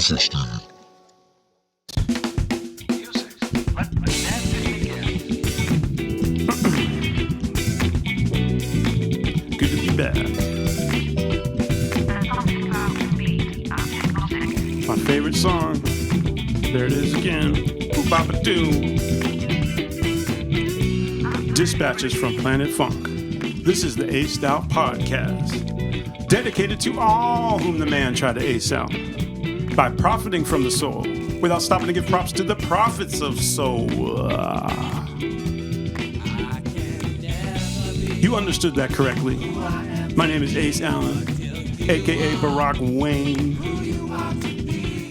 Producer Stevie. Good to be back. My favorite song. There it is again. Boop-bop-a-doo. Dispatches from Planet Funk. This is the Aced Out Podcast, dedicated to all whom the man tried to ace out by profiting from the soul without stopping to give props to the prophets of soul. You understood that correctly. My name is Ace Allen, aka Barack Wayne,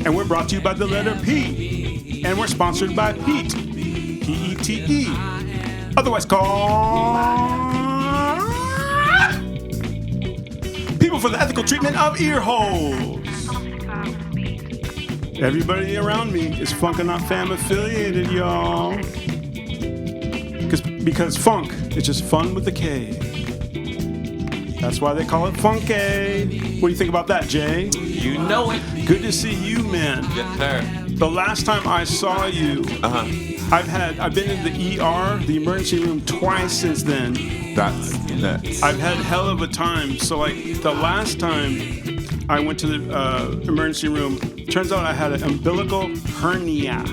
and we're brought to you by the letter P, and we're sponsored by Pete, P-E-T-E, otherwise called People for the Ethical Treatment of Ear Holes. Everybody around me is Funkonaut Fam affiliated, y'all. Because funk is just fun with a K. That's why they call it funky. What do you think about that, Jay? You know it. Good to see you, man. Yes, sir. The last time I saw you, I've been in the ER, the emergency room, twice since then. That's nuts. I've had hell of a time. So like the last time I went to the emergency room, turns out I had an umbilical hernia.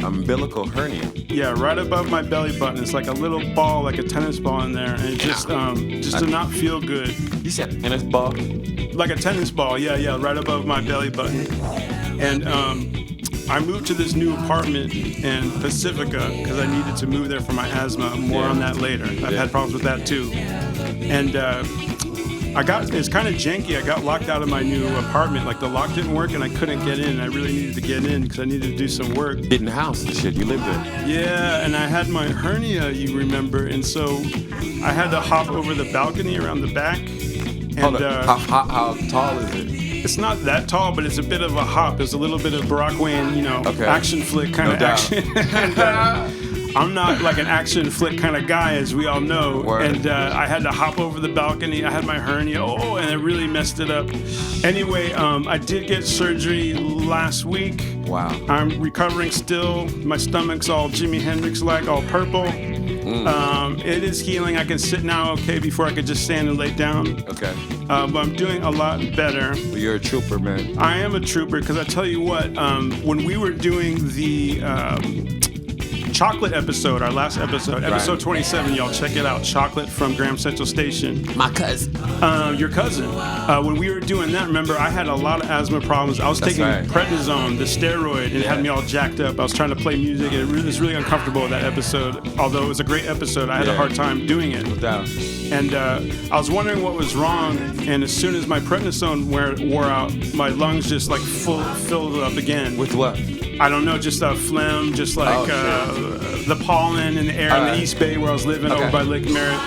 Umbilical hernia? Yeah, right above my belly button. It's like a little ball, like a tennis ball in there. And it just did not feel good. You said tennis ball? Like a tennis ball, yeah, right above my belly button. And I moved to this new apartment in Pacifica because I needed to move there for my asthma. More on that later. I've had problems with that too. And it's kind of janky. I got locked out of my new apartment. Like the lock didn't work and I couldn't get in. I really needed to get in because I needed to do some work. Get in the house and shit. You lived there. Yeah, and I had my hernia, you remember. And so I had to hop over the balcony around the back. And how tall is it? It's not that tall, but it's a bit of a hop. It's a little bit of Barack Wayne, action flick kind of action. And, I'm not like an action flick kind of guy, as we all know. Word. And I had to hop over the balcony. I had my hernia. And it really messed it up. Anyway, I did get surgery last week. Wow. I'm recovering still. My stomach's all Jimi Hendrix-like, all purple. It is healing. I can sit now, okay, before I could just stand and lay down. Okay. But I'm doing a lot better. You're a trooper, man. I am a trooper, because I tell you what, when we were doing the chocolate episode, our last episode, episode 27, y'all check it out, Chocolate from Graham Central Station. My cousin. Your cousin. When we were doing that, remember, I had a lot of asthma problems. I was taking prednisone, the steroid, and it had me all jacked up. I was trying to play music, and it was really uncomfortable, that episode. Although it was a great episode, I had a hard time doing it. No doubt. And I was wondering what was wrong, and as soon as my prednisone wore out, my lungs just like filled up again. With what? I don't know, just phlegm, just like the pollen in the air in the East Bay where I was living over by Lake Merritt.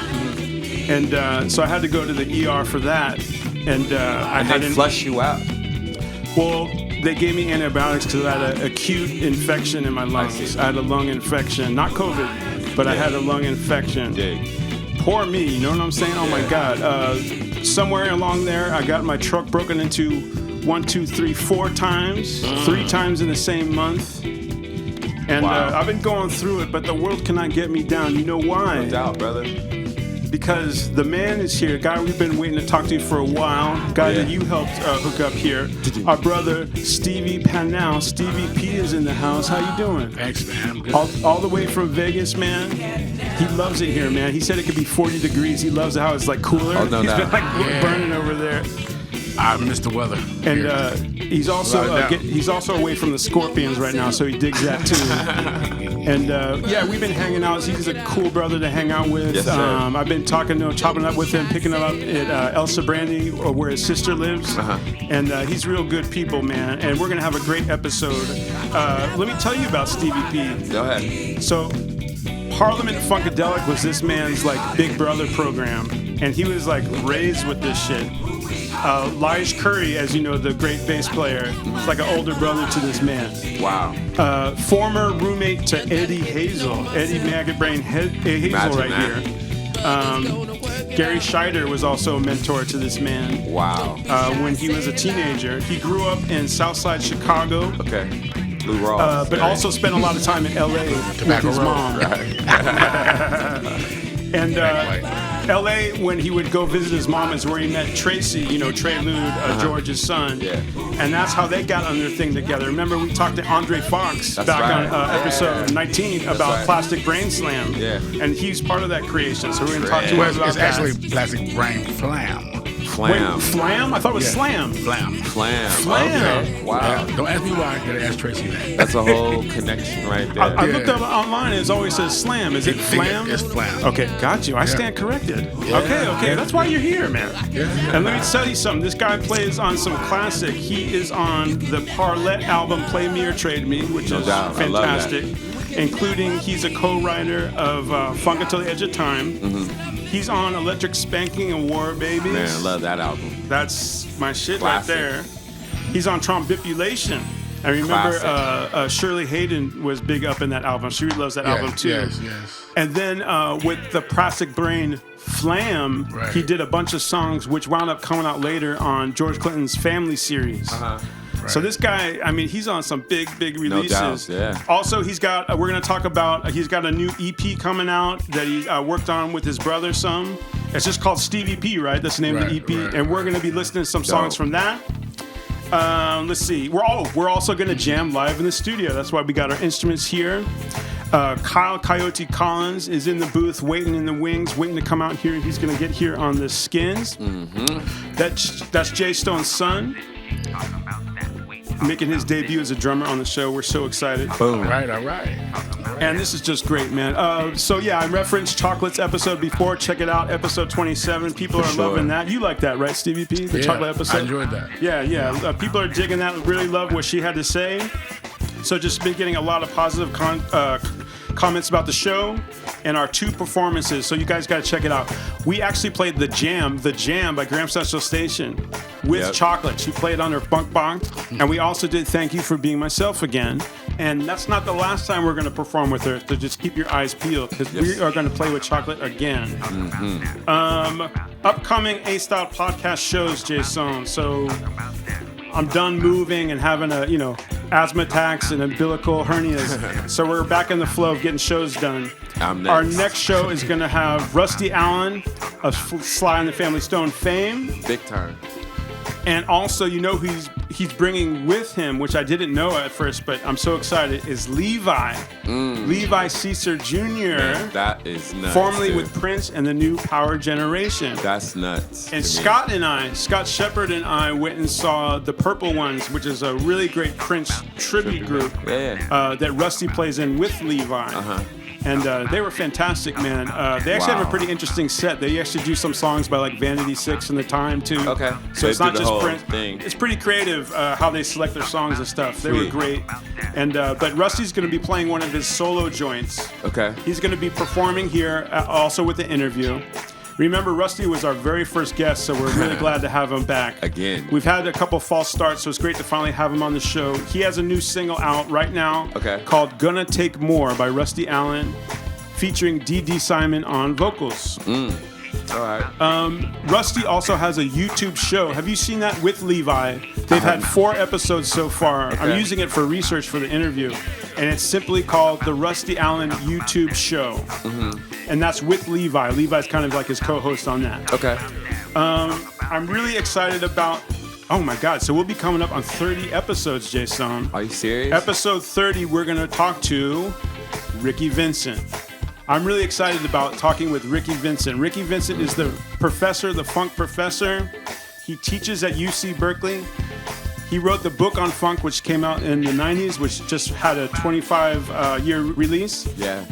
And so I had to go to the ER for that. And I had to flush you out. Well, they gave me antibiotics because I had an acute infection in my lungs. I had a lung infection, not COVID, but I had a lung infection. Poor me, you know what I'm saying? Oh my God. Somewhere along there, I got my truck broken into 4 times, 3 times in the same month. And I've been going through it, but the world cannot get me down. You know why? No doubt, brother. Because the man is here, guy we've been waiting to talk to for a while, guy that you helped hook up here. Our brother, Stevie Pannell. Stevie P is in the house. How you doing? Thanks, man. I'm good. All the way from Vegas, man. He loves it here, man. He said it could be 40 degrees. He loves how it's like cooler. Oh, no, He's been like Yeah. burning over there. I miss the weather. And he's also away from the Scorpions right now, so he digs that too. And we've been hanging out. He's a cool brother to hang out with. Yes, sir. I've been chopping up with him, picking him up at Elsa Brandy, where his sister lives. And he's real good people, man. And we're gonna have a great episode. Let me tell you about Stevie P. Go ahead. So, Parliament Funkadelic was this man's like big brother program, and he was like raised with this shit. Lige Curry, as you know, the great bass player, is like an older brother to this man. Wow. Former roommate to Eddie Hazel, Eddie Maggot Brain Hazel Imagine right that. here. Gary Shider was also a mentor to this man. Wow. When he was a teenager. He grew up in Southside Chicago. Okay. Lou Rawls. But also spent a lot of time in L.A. with his mom. And L.A., when he would go visit his mom, is where he met Tracy, you know, Trey Lude, George's son. Yeah. And that's how they got on their thing together. Remember, we talked to Andre Fox back on episode 19 about Plastic Brain Flam. Yeah. And he's part of that creation. So we're going to talk to him about it's that. It's actually Plastic Brain Flam. Wait, Flam? I thought it was Slam. Flam. Okay. Wow. Yeah. Don't ask me why. I gotta ask Tracy that. That's a whole connection right there. I looked up online. It always says Slam. Is it Flam? It's Flam. Okay, got you. I stand corrected. Okay. That's why you're here, man. Yeah. And let me tell you something. This guy plays on some classic. He is on the Parlet album, Play Me or Trade Me, which is fantastic. Including, he's a co-writer of Funk Until the Edge of Time. Mm-hmm. He's on Electric Spanking and War Babies. Man, I love that album. That's my shit Classic. right there. He's on Trombipulation. I remember Shirley Hayden was big up in that album. She really loves that album too. Yes. And then with the Plastic Brain Flam, he did a bunch of songs which wound up coming out later on George Clinton's Family series. So this guy, I mean, he's on some big releases. No doubt, yeah. Also, he's got, we're going to talk about, he's got a new EP coming out that he worked on with his brother some. It's just called Stevie P, right? That's the name of the EP. And we're going to be listening to some songs from that. Let's see. We're also going to jam live in the studio. That's why we got our instruments here. Kyle Coyote Collins is in the booth, waiting in the wings, waiting to come out here. He's going to get here on the skins. Mm-hmm. That's Jay Stone's son. Making his debut as a drummer on the show. We're so excited. Boom. All right. And this is just great, man. So yeah, I referenced Chocolate's episode before. Check it out, episode 27. People are loving that. You like that, right, Stevie P? The Chocolate episode? I enjoyed that. Yeah. People are digging that. Really love what she had to say. So just been getting a lot of positive comments about the show and our two performances. So you guys got to check it out. We actually played The Jam by Graham Central Station with Chocolate. She played on her Funk Box. And we also did Thank You for Being Myself Again. And that's not the last time we're going to perform with her. So just keep your eyes peeled because we are going to play with Chocolate again. Upcoming A-Style podcast shows, Jason. So I'm done moving and having asthma attacks and umbilical hernias. So we're back in the flow of getting shows done. Our next show is going to have Rusty Allen of Sly and the Family Stone fame. Big time. And also, he's bringing with him, which I didn't know at first, but I'm so excited, is Levi. Levi Caesar Jr. Man, that is nuts. Formerly with Prince and the New Power Generation. That's nuts. And Scott Shepard and I went and saw The Purple Ones, which is a really great Prince tribute group that Rusty plays in with Levi. And they were fantastic, man. They actually have a pretty interesting set. They actually do some songs by like Vanity Six and The Time too. Okay. So it's not just Prince. It's pretty creative how they select their songs and stuff. They were great. And but Rusty's going to be playing one of his solo joints. Okay. He's going to be performing here also with the interview. Remember, Rusty was our very first guest, so we're really glad to have him back. Again. We've had a couple false starts, so it's great to finally have him on the show. He has a new single out right now called Gonna Take More by Rusty Allen, featuring D.D. Simon on vocals. All right. Rusty also has a YouTube show. Have you seen that with Levi? They've had 4 episodes so far. I'm using it for research for the interview. And it's simply called The Rusty Allen YouTube Show. And that's with Levi. Levi's kind of like his co-host on that. Okay. I'm really excited about... Oh my God. So we'll be coming up on 30 episodes, Jason. Are you serious? Episode 30, we're going to talk to Ricky Vincent. I'm really excited about talking with Ricky Vincent. Ricky Vincent is the funk professor. He teaches at UC Berkeley. He wrote the book on funk, which came out in the 90s, which just had a 25-year release. Yeah.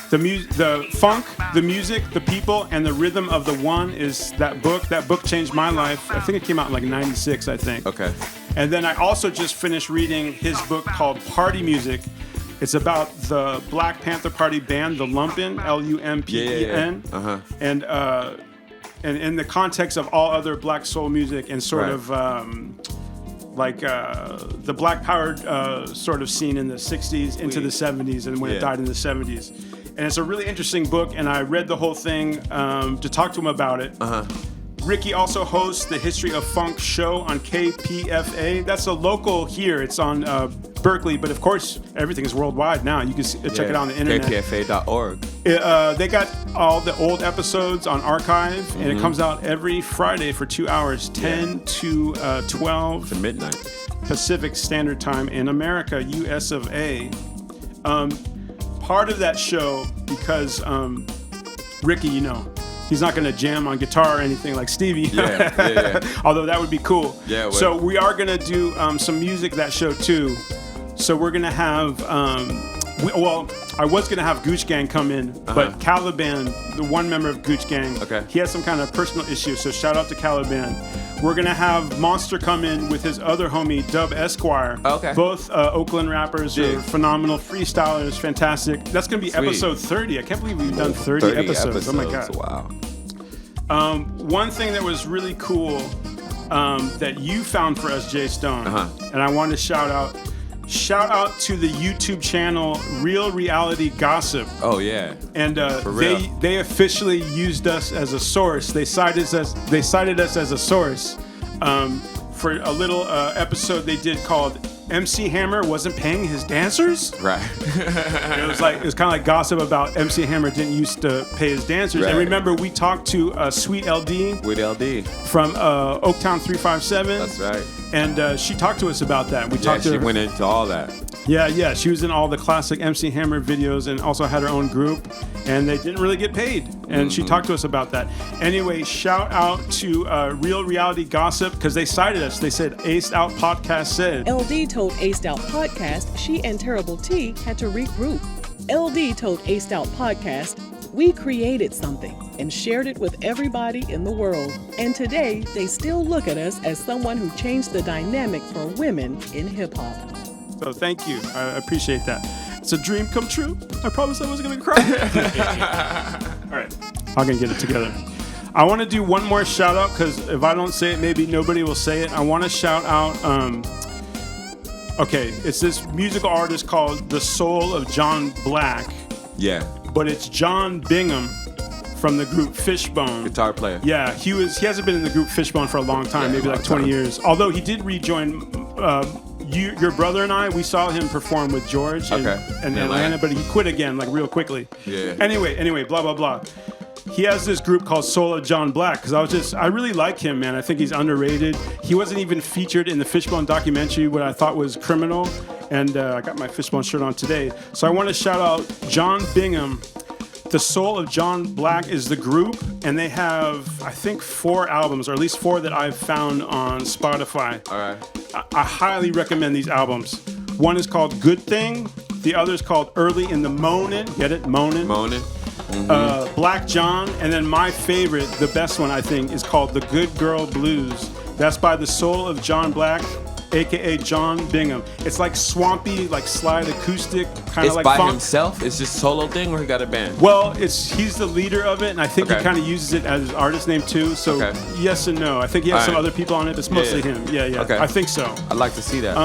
The funk, the music, the people, and the rhythm of the one is that book. That book changed my life. I think it came out in like 96, I think. Okay. And then I also just finished reading his book called Party Music. It's about the Black Panther Party band, the Lumpin, Lumpen. And in the context of all other black soul music and sort of the black powered sort of scene in the 60s into the 70s and when it died in the 70s. And it's a really interesting book, and I read the whole thing to talk to him about it. Ricky also hosts the History of Funk show on KPFA. That's a local here. It's on Berkeley, but of course, everything is worldwide now. You can check it out on the internet. KPFA.org. They got all the old episodes on archive, and it comes out every Friday for 2 hours, 10 to 12 to midnight Pacific Standard Time in America, US of A. Part of that show, because Ricky, he's not going to jam on guitar or anything like Stevie. Yeah. Although that would be cool. Yeah. So we are going to do some music that show too. So we're going to have, I was going to have Gooch Gang come in, but Caliban, the one member of Gooch Gang, he has some kind of personal issue. So shout out to Caliban. We're going to have Monster come in with his other homie, Dub Esquire. Both Oakland rappers are phenomenal freestylers, fantastic. That's going to be episode 30. I can't believe we've done 30 episodes. Oh my God. Wow. One thing that was really cool that you found for us, Jay Stone, and I wanted to shout out to the YouTube channel Real Reality Gossip. Oh yeah. And they officially used us as a source. They cited us as a source for a little episode they did called MC Hammer Wasn't Paying His Dancers. Right. It was kind of like gossip about MC Hammer didn't used to pay his dancers. Right. And remember, we talked to Sweet LD. With LD. From Oaktown 357. That's right. And she talked to us about that. We talked to her. She went into all that. Yeah. She was in all the classic MC Hammer videos and also had her own group. And they didn't really get paid. And she talked to us about that. Anyway, shout out to Real Reality Gossip because they cited us. They said Aced Out Podcast said. LD told Aced Out Podcast she and Terrible T had to regroup. LD told Aced Out Podcast, we created something and shared it with everybody in the world. And today, they still look at us as someone who changed the dynamic for women in hip-hop. So thank you. I appreciate that. It's a dream come true. I promised I wasn't going to cry. All right. I'm going to get it together. I want to do one more shout out because if I don't say it, maybe nobody will say it. I want to shout out, it's this musical artist called The Soul of John Black. Yeah. But it's John Bingham from the group Fishbone. Guitar player. Yeah, he hasn't been in the group Fishbone for a long time, maybe like 20 years. Although he did rejoin your brother and I, we saw him perform with George in Atlanta, but he quit again, like real quickly. Yeah. Anyway, blah, blah, blah. He has this group called Soul of John Black because I really like him, man. I think he's underrated. He wasn't even featured in the Fishbone documentary, what I thought was Criminal. And I got my Fishbone shirt on today. So I want to shout out John Bingham. The Soul of John Black is the group, and they have, I think, 4 albums, or at least 4 that I've found on Spotify. All right. I highly recommend these albums. One is called Good Thing. The other is called Early in the Moanin'. Get it? Moanin'. Black John. And then my favorite, the best one, I think, is called The Good Girl Blues. That's by The Soul of John Black, a.k.a. John Bingham. It's like swampy, like slide acoustic, kind of like by funk. himself? It's just solo thing, or he got a band? Well, he's the leader of it, and I think he kind of uses it as his artist name too. So yes and no. I think he has some other people on it, but it's mostly him. Yeah. Okay. I think so. I'd like to see that.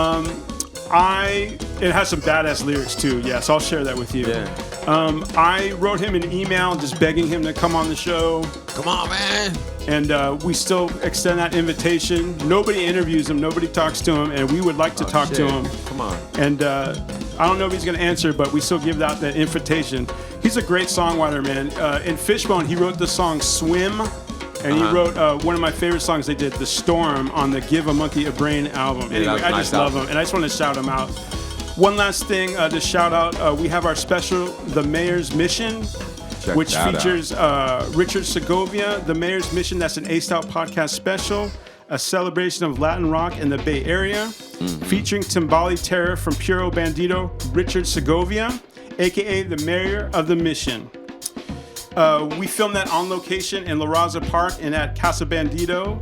It has some badass lyrics too. Yeah, so I'll share that with you. Yeah. I wrote him an email just begging him to come on the show. Come on, man. And we still extend that invitation. Nobody interviews him. Nobody talks to him. And we would like to talk to him. Come on. And I don't know if he's going to answer, but we still give out that invitation. He's a great songwriter, man. In Fishbone, he wrote the song Swim. And he wrote one of my favorite songs they did, The Storm, on the Give a Monkey a Brain album. Anyway, I just love him. And I just want to shout him out. One last thing to shout out. We have our special, The Mayor's Mission. Which features Richard Segovia, The Mayor's Mission. That's an Aced Out Podcast special, a celebration of Latin rock in the Bay Area, featuring Timbali Terror from Puro Bandito, Richard Segovia, a.k.a. the Mayor of the Mission. We filmed that on location in La Raza Park and at Casa Bandito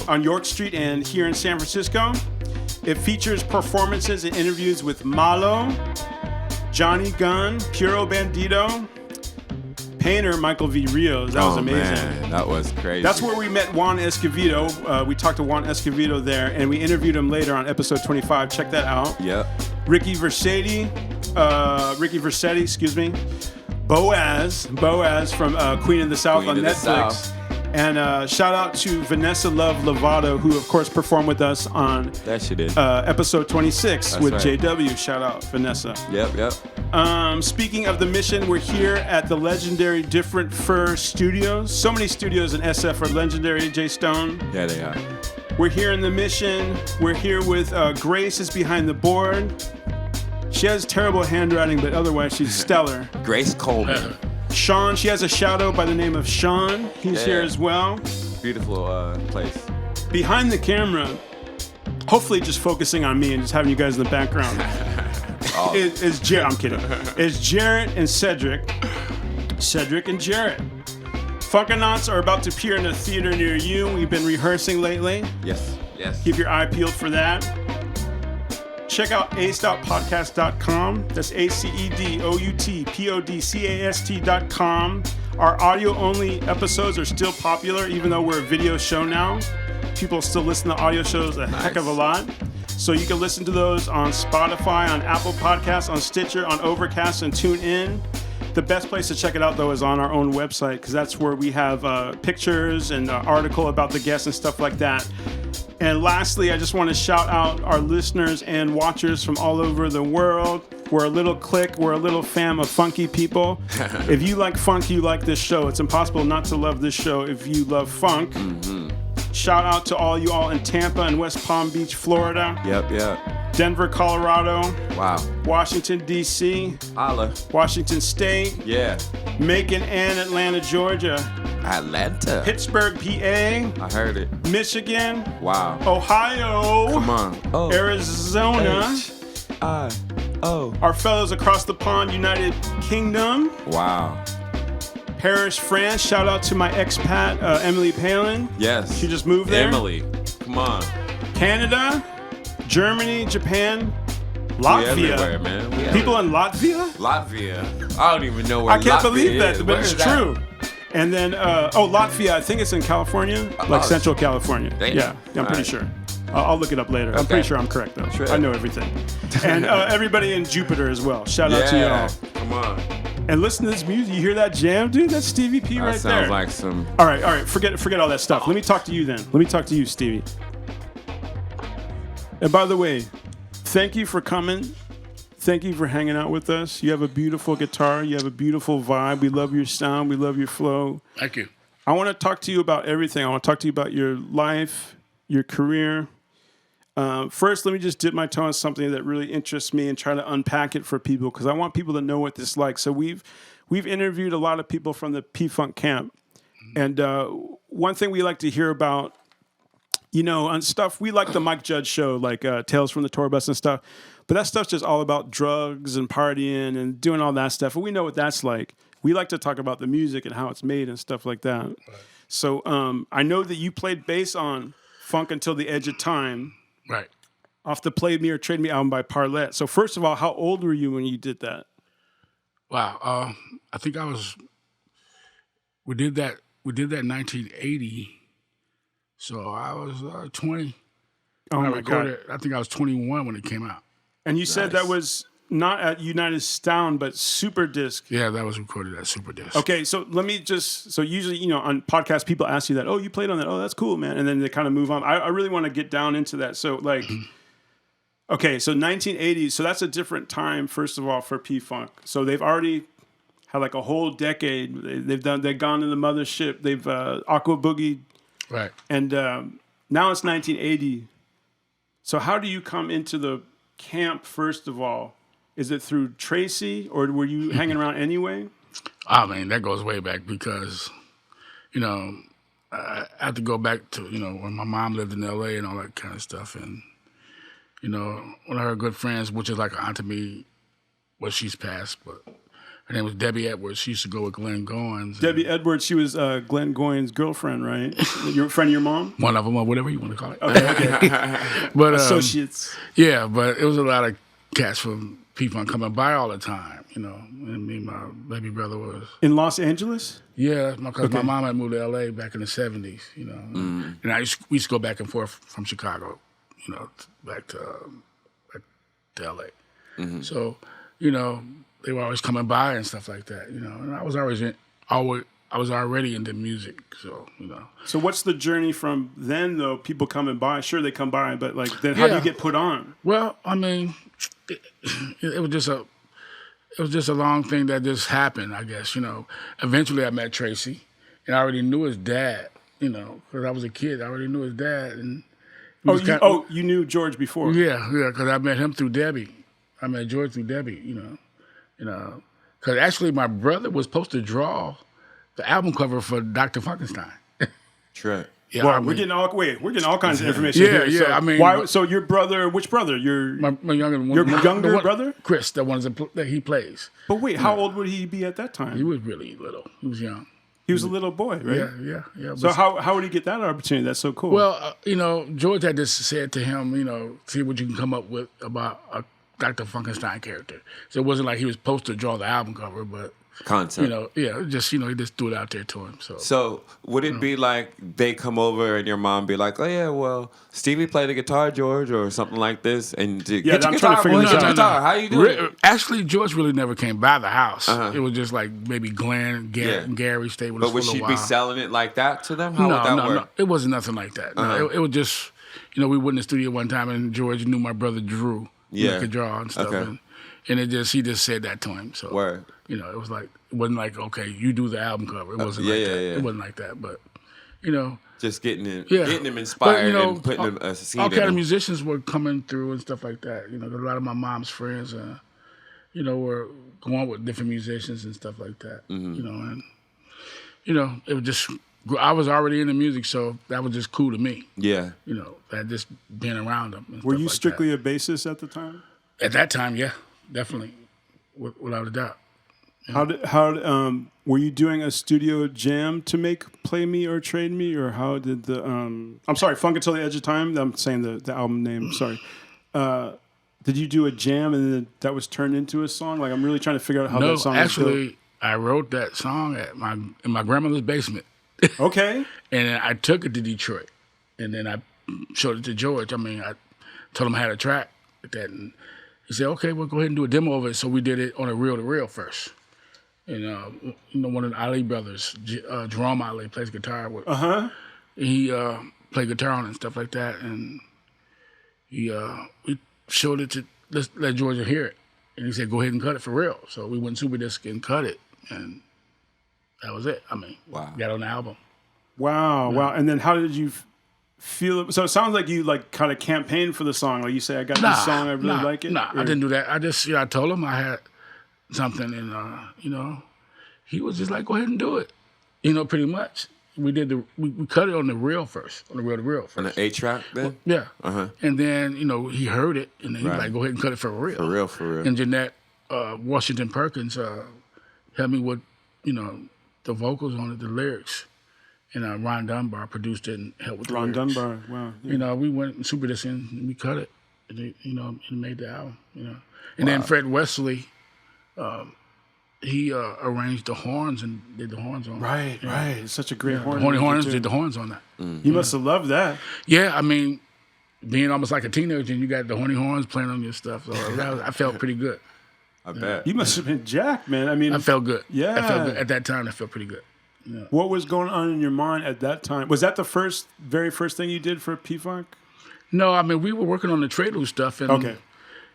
on York Street and here in San Francisco. It features performances and interviews with Malo, Johnny Gunn, Puro Bandito, Painter Michael V. Rios. That was amazing. Man, that was crazy. That's where we met Juan Escovedo. We talked to Juan Escovedo there, and we interviewed him later on episode 25. Check that out. Yep. Ricky Versati, Ricky Versetti, excuse me. Boaz from Queen of the South Queen on of the Netflix. South. And shout out to Vanessa Love Lovato, who of course performed with us on That shit is. episode 26 That's with right. JW. Shout out, Vanessa. Yep. Speaking of the Mission, we're here at the legendary Different Fur Studios. So many studios in SF are legendary, Jay Stone. Yeah, they are. We're here in the Mission. We're here with Grace is behind the board. She has terrible handwriting, but otherwise she's stellar. Grace Coleman. Sean, she has a shadow by the name of Sean. He's Yeah. here as well. Beautiful place. Behind the camera, hopefully just focusing on me and just having you guys in the background, is Jarrett. I'm kidding. Is Jarrett and Cedric. Cedric and Jarrett. Funkanauts are about to appear in a theater near you. We've been rehearsing lately. Yes. Keep your eye peeled for that. Check out acedoutpodcast.com. That's ACEDOUTPODCAST.com. Our audio-only episodes are still popular, even though we're a video show now. People still listen to audio shows a heck of a lot. So you can listen to those on Spotify, on Apple Podcasts, on Stitcher, on Overcast, and TuneIn. The best place to check it out, though, is on our own website, because that's where we have pictures and an article about the guests and stuff like that. And lastly, I just want to shout out our listeners and watchers from all over the world. We're a little clique. We're a little fam of funky people. If you like funk, you like this show. It's impossible not to love this show if you love funk. Mm-hmm. Shout out to all you all in Tampa and West Palm Beach, Florida. Yep. Denver, Colorado. Wow. Washington, D.C. Holla. Washington State. Yeah. Macon and Atlanta, Georgia. Atlanta. Pittsburgh, PA. I heard it. Michigan. Wow. Ohio. Come on. Oh. Arizona. H-I-O. Our fellows across the pond, United Kingdom. Wow. Paris, France. Shout out to my expat, Emily Palin. Yes. She just moved there. Emily. Come on. Canada, Germany, Japan, We Latvia. everywhere, man. We People in Latvia? Latvia. I don't even know where I can't Latvia believe that, is. but Where it's is that? true. And then, Latvia, I think it's in California, like Central California. Damn. Yeah, I'm pretty Alright. sure. I'll look it up later. I'm Okay. pretty sure I'm correct, though. Sure. I know everything. And everybody in Jupiter as well. Shout out to y'all. Come on. And listen to this music. You hear that jam, dude? That's Stevie P That right sounds there. like some. All right. Forget all that stuff. Let me talk to you then. Let me talk to you, Stevie. And by the way, thank you for coming. Thank you for hanging out with us. You have a beautiful guitar. You have a beautiful vibe. We love your sound. We love your flow. Thank you. I want to talk to you about everything. I want to talk to you about your life, your career. First, let me just dip my toe in something that really interests me and try to unpack it for people, because I want people to know what this is like. So we've interviewed a lot of people from the P-Funk camp. And one thing we like to hear about, on stuff, we like the Mike Judge show, like Tales from the Tour Bus and stuff. But that stuff's just all about drugs and partying and doing all that stuff. And we know what that's like. We like to talk about the music and how it's made and stuff like that. Right. So I know that you played bass on Funk Until the Edge of Time. Right. Off the Play Me or Trade Me album by Parlet. So first of all, how old were you when you did that? Wow. I think we did that in 1980. So I was 20. Oh my God. I think I was 21 when it came out. And you said that was not at United Sound, but Superdisc. Yeah, that was recorded at Superdisc. Okay, so let me so usually, on podcasts, people ask you that, oh, you played on that. Oh, that's cool, man. And then they kind of move on. I really want to get down into that. So okay, so 1980s. So that's a different time, first of all, for P-Funk. So they've already had like a whole decade. They've gone to the mothership. They've Aqua Boogie. Right. And now it's 1980. So how do you come into the camp, first of all? Is it through Tracy, or were you hanging around anyway? I mean, that goes way back because, I have to go back to, when my mom lived in L.A. and all that kind of stuff. And, one of her good friends, which is like an aunt to me, she's passed, but her name was Debbie Edwards. She used to go with Glenn Goins. Debbie Edwards, she was Glenn Goins' girlfriend, right? Your friend of your mom? One of them, or whatever you want to call it. Okay. But associates. Yeah, but it was a lot of cats from P-Funk coming by all the time, and me and my baby brother was. In Los Angeles? Yeah, because my mom had moved to L.A. back in the 70s, And we used to go back and forth from Chicago, back to L.A. Mm-hmm. So you know, they were always coming by and stuff like that, you know. And I was already into music, so, you know. So what's the journey from then, though? People coming by, sure they come by, but like, then how do you get put on? Well, I mean, it was just a long thing that just happened, I guess, you know. Eventually I met Tracy, and I already knew his dad, you know, because I was a kid. I already knew his dad. And you knew George before? Yeah, because I met him through Debbie. I met George through Debbie, you know. Because actually my brother was supposed to draw the album cover for Dr. Funkenstein. True. Yeah, Well, we're getting all kinds of information Yeah, here. yeah, So I mean- why? So your brother, which brother? my younger one. Your younger the one- brother? Chris, the one that he plays. But wait, how old would he be at that time? He was really little. He was young. He was a little boy, right? Yeah. So how would he get that opportunity? That's so cool. Well, you know, George had just said to him, you know, see what you can come up with about a Dr. Funkenstein character. So it wasn't like he was supposed to draw the album cover, but Concept. you know, he just threw it out there to him. So would it be like they come over and your mom be like, oh yeah, well, Stevie played the guitar, George, or something like this, and get your I'm trying to guitar, figure boy, this get your out. guitar. How you doing? Actually, George really never came by the house. Uh-huh. It was just like maybe Glenn, Gary stayed with us But would for a she little be while. selling it like that to them? How would that work? No. It wasn't nothing like that. No, it was just, you know, we went in the studio one time and George knew my brother Drew. Yeah. He could draw and stuff. Okay. And he just said that to him. So, Word. you know, it wasn't like, okay, you do the album cover. It wasn't yeah, like yeah, that. yeah. It wasn't like that. But, you know. Just getting him But, inspired you know, and putting a seed all in kind of him. musicians were coming through and stuff like that. You know, a lot of my mom's friends, you know, were going with different musicians and stuff like that. Mm-hmm. You know, and, you know, it was just, I was already into music, so that was just cool to me. Yeah. You know, that just being around them. And were stuff you like strictly a bassist at the time? that. At that time? Yeah, definitely, without a doubt. Were you doing a studio jam to make Play Me or Trade Me, or how did the I'm sorry, Funk Until the Edge of Time? I'm saying the album name. Sorry. Did you do a jam and then that was turned into a song? Like, I'm really trying to figure out how that song was built. Actually, I wrote that song in my grandmother's basement. Okay. And then I took it to Detroit, and then I showed it to George. I mean, I told him I had a track with that, and he said, "Okay, we'll go ahead and do a demo of it." So we did it on a reel-to-reel first. And you know, one of the Ali brothers, Jerome Ali, plays guitar with. He played guitar on it and stuff like that, and we showed it to let Georgia hear it, and he said, "Go ahead and cut it for real." So we went Superdisc and cut it, and that was it. I mean, got on the album. Wow. And then how did you feel it? So it sounds like you like kind of campaigned for the song. Like you say, I got this song, I really like it. Nah, I didn't do that. I just, I told him I had something, and you know, he was just like, "Go ahead and do it." You know, pretty much. We did we cut it on the reel first, on the reel-to-reel first. On the 8-track then? Yeah. Uh-huh. And then, you know, he heard it, and then he was like, "Go ahead and cut it for real." For real. And Jeanette Washington Perkins helped me with, you know, the vocals on it, the lyrics. And Ron Dunbar produced it and helped with the lyrics. Dunbar, wow. Yeah. You know, we went Superdisc and we cut it, and you know, and made the album, you know. And then Fred Wesley, he arranged the horns and did the horns on it. Right. It's such a great horn. Horny Horns too. did the horns on that. You must have loved that. Yeah, I mean, being almost like a teenager and you got the Horny Horns playing on your stuff, so I felt pretty good. I bet. You must have been jacked, man. I mean, I felt good. Yeah. I felt good. At that time, I felt pretty good. Yeah. What was going on in your mind at that time? Was that the very first thing you did for P-Funk? No, I mean, we were working on the Treadle stuff, and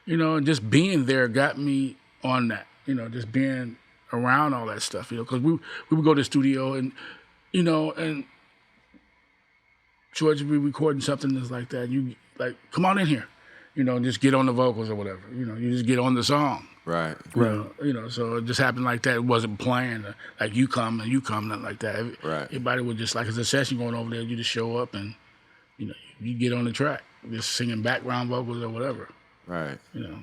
you know, just being there got me on that. You know, just being around all that stuff. You know, because we would go to the studio, and you know, and George would be recording something that's like that. You like, come on in here, you know, and just get on the vocals or whatever. You know, you just get on the song. Right. You know, so it just happened like that. It wasn't planned. Like you come, nothing like that. Right. Everybody would just, like, it's a session going over there. You just show up and, you know, you get on the track, just singing background vocals or whatever. Right. You know.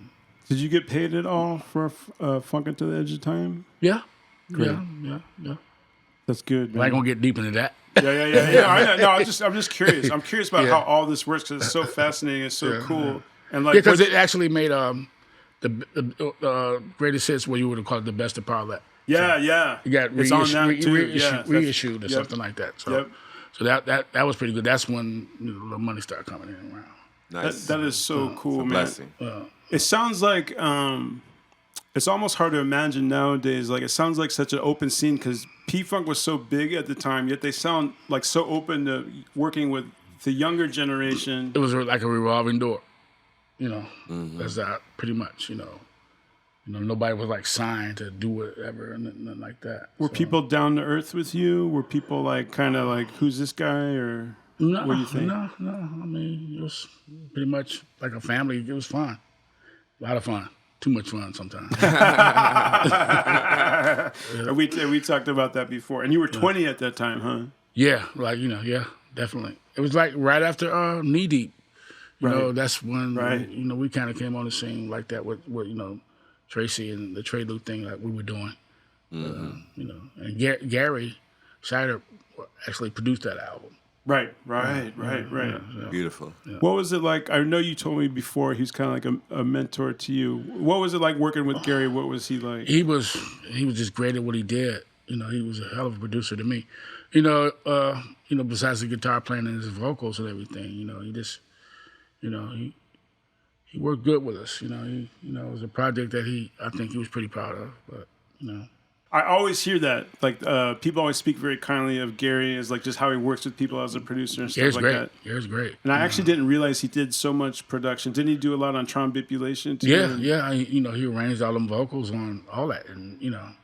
Did you get paid at all for Funk Until the Edge of Time? Yeah. Great. Yeah. That's good, man. I ain't gonna get deep into that. Yeah. I know. No, I'm just curious. I'm curious about how all this works because it's so fascinating. It's so cool. And like, because it actually made the greatest hits, what you would have called the best of Parlet. Yeah. You got it's on that too. reissued or something like that. So, so that was pretty good. That's when the money started coming in around. Nice. That is so cool, man. Blessing. It sounds like It's almost hard to imagine nowadays. Like, it sounds like such an open scene because P-Funk was so big at the time, yet they sound like so open to working with the younger generation. It was like a revolving door, you know. That's that pretty much, you know. Nobody was like signed to do whatever and nothing like that. Were people down to earth with you? Were people like kind of like, who's this guy, or no, what do you think? No. I mean, it was pretty much like a family. It was fun, a lot of fun. Too much fun sometimes. We talked about that before. And you were 20 at that time, huh? Yeah, like, yeah, definitely. It was like right after Knee Deep. You know, that's when, we kind of came on the scene like that with Tracy and the Trade Loop thing like we were doing. And Gary Shider actually produced that album. Right. Yeah. Beautiful. Yeah. What was it like? I know you told me before he was kind of like a mentor to you. What was it like working with Gary? What was he like? He was just great at what he did. He was a hell of a producer to me. Besides the guitar playing and his vocals and everything, he just, he worked good with us. It was a project that I think he was pretty proud of. But I always hear that. Like, people always speak very kindly of Gary as like just how he works with people as a producer and stuff Gary's like great. that. Gary's great. And I actually didn't realize he did so much production. Didn't he do a lot on trombipulation too? Yeah. He arranged all them vocals on all that, and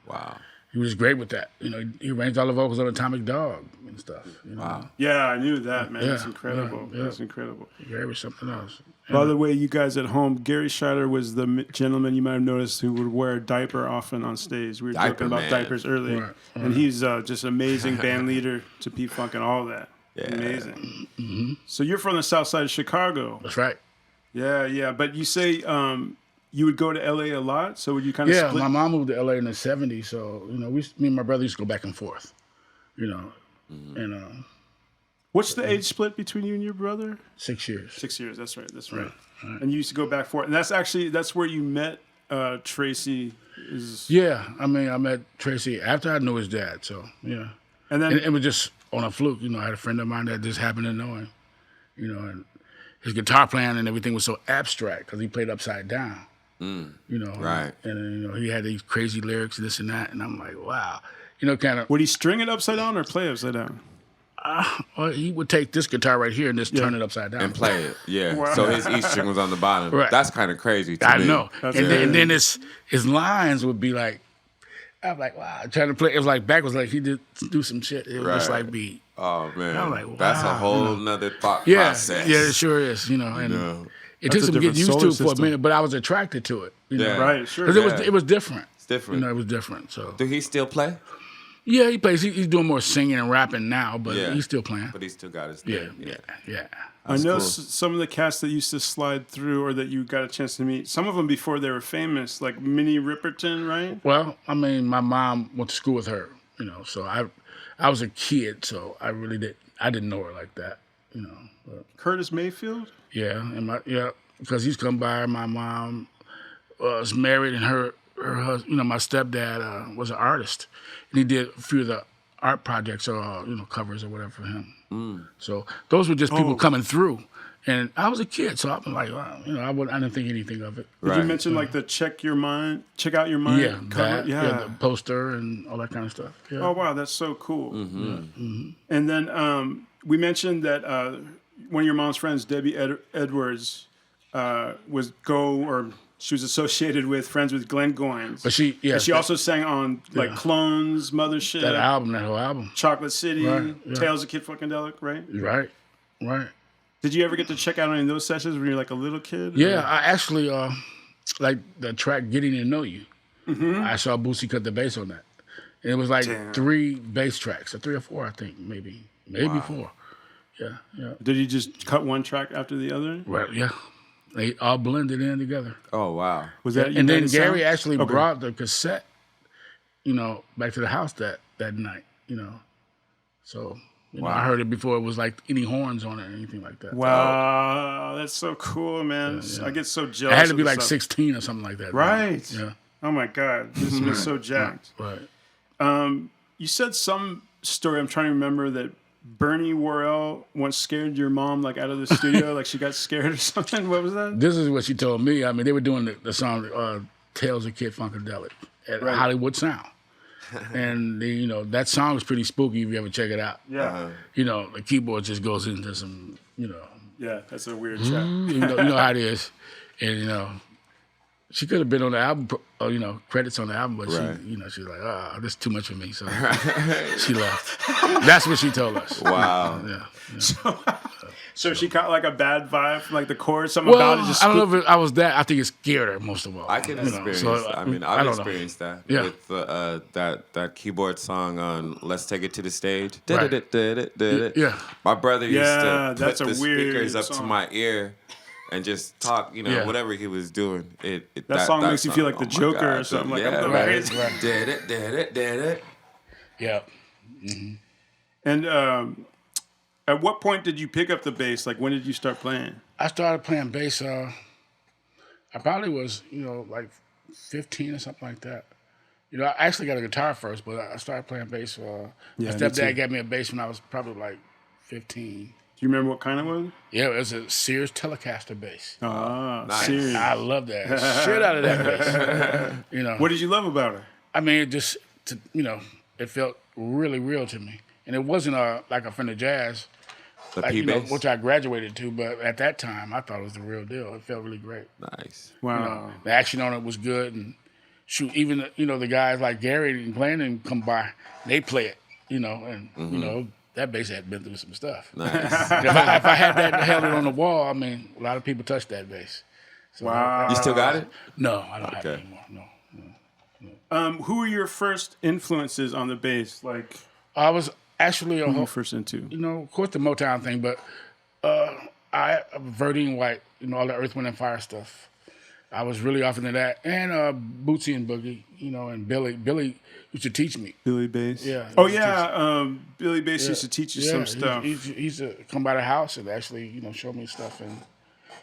Wow. he was great with that. He arranged all the vocals on Atomic Dog and stuff. Wow. Yeah, I knew that, man. Yeah, That's incredible. yeah. That's incredible. Gary was something else. By the way, you guys at home, Gary Shider was the gentleman you might have noticed who would wear a diaper often on stage. We were talking about diapers earlier. Right. And he's just amazing band leader to P-Funk and all that. Yeah. Amazing. Mm-hmm. So you're from the south side of Chicago. That's right. Yeah. But you say you would go to L.A. a lot? So would you kind of split? My mom moved to L.A. in the 70s, so, me and my brother used to go back and forth, and... What's the age split between you and your brother? 6 years. 6 years, that's right. Right. And you used to go back for it. And that's where you met Tracy. Yeah, I met Tracy after I knew his dad, so, yeah. And then it was just on a fluke, I had a friend of mine that just happened to know him, and his guitar playing and everything was so abstract because he played upside down, Right. And, he had these crazy lyrics, this and that, and I'm like, wow. Kind of... Would he string it upside down or play upside down? Well, he would take this guitar right here and just turn it upside down. And play it, yeah. Wow. So his E string was on the bottom. Right. That's kind of crazy to me. I know. That's And then his lines would be like, I'm like, wow, trying to play. It was like backwards, like he did do some shit. It was just like beat. Oh, man. I'm like, wow. That's a whole nother thought Yeah, process. yeah, it sure is. And it took That's a some getting different used solar to for a system. minute, but I was attracted to it. Yeah. Right, sure. Because it was different. It's different. It was different. So Do he still play? yeah, he plays. He's doing more singing and rapping now, but he's still playing. But he still got his Yeah, thing. yeah. I know cool. some of the cast that used to slide through or that you got a chance to meet, some of them before they were famous, like Minnie Riperton, right? Well, my mom went to school with her, so I was a kid, so I didn't know her like that, But, Curtis Mayfield? yeah, because he's come by. My mom was married, and her husband, my stepdad was an artist, and he did a few of the art projects or covers or whatever for him. So those were just people coming through, and I was a kid, so I'm like, wow, I didn't think anything of it. Did you mention like the check out your mind Yeah, cover? the poster and all that kind of stuff. Yeah. Oh wow, that's so cool. And then we mentioned that one of your mom's friends, Debbie Edwards, she was associated with friends with Glenn Goins. But she also sang on like Clones, Mothership, that whole album, Chocolate City, Right, yeah. Tales of Kid Funkadelic, right? Right. Did you ever get to check out any of those sessions when you were like a little kid? Yeah, I actually like the track "Getting to Know You." I saw Boosie cut the bass on that, and it was like 3 bass tracks, or 3 or 4, I think, maybe 4. Yeah. Did you just cut one track after the other? Right. Yeah. They all blended in together. Oh, wow. Was that And then United Gary Sound? actually brought the cassette, back to the house that night. So I heard it before it was like any horns on it or anything like that. Wow, that's so cool, man. I get so jealous. I had to of be this like stuff. 16 or something like that. Right. Yeah. Oh my God, this is so jacked. Right. You said some story. I'm trying to remember that Bernie Worrell once scared your mom like out of the studio, like she got scared or something. What was that? This is what she told me. They were doing the song Tales of Kid Funkadelic at Hollywood Sound. And that song is pretty spooky if you ever check it out. Yeah. The keyboard just goes into some, Yeah, that's a weird track. you know how it is. And she could have been on the album, credits on the album, but she's like, oh, this is too much for me. So she left. That's what she told us. Wow. Yeah. So she got like a bad vibe from like the chorus, something about it. Just I don't know if I was that. I think it scared her most of all. I can experience. So, I mean, I've experienced that with that keyboard song on "Let's Take It to the Stage." Right. Yeah. My brother used to put the weird speakers up song. to my ear and just talk. Whatever he was doing. That song makes you feel like the Joker or something. Like I'm crazy. Did it. Yeah. Mm-hmm. And at what point did you pick up the bass? Like, when did you start playing? I started playing bass. I probably was, like 15 or something like that. I actually got a guitar first, but I started playing bass. My stepdad got me a bass when I was probably like 15. Do you remember what kind it was? Yeah, it was a Sears Telecaster bass. Nice. Sears. I love that shit out of that bass. What did you love about her? I mean, it felt really real to me. And it wasn't like a Fender Jazz, which I graduated to, but at that time, I thought it was the real deal. It felt really great. Nice. Wow. The action on it was good, and shoot, even the guys like Gary and Glenn come by, they play it, and that bass had been through some stuff. Nice. if I had that held it on the wall, I mean, a lot of people touched that bass. So wow. You still got it? No, I don't have it anymore. No. Who were your first influences on the bass? Like, I was actually who were you first into? Of course the Motown thing, but Verdi and White, all the Earth, Wind and Fire stuff. I was really off into that, and Bootsy and Boogie, and Billy used to teach me. Billy Bass. Yeah. Oh yeah, Billy Bass used to teach you some stuff. He used to come by the house and actually, show me stuff. And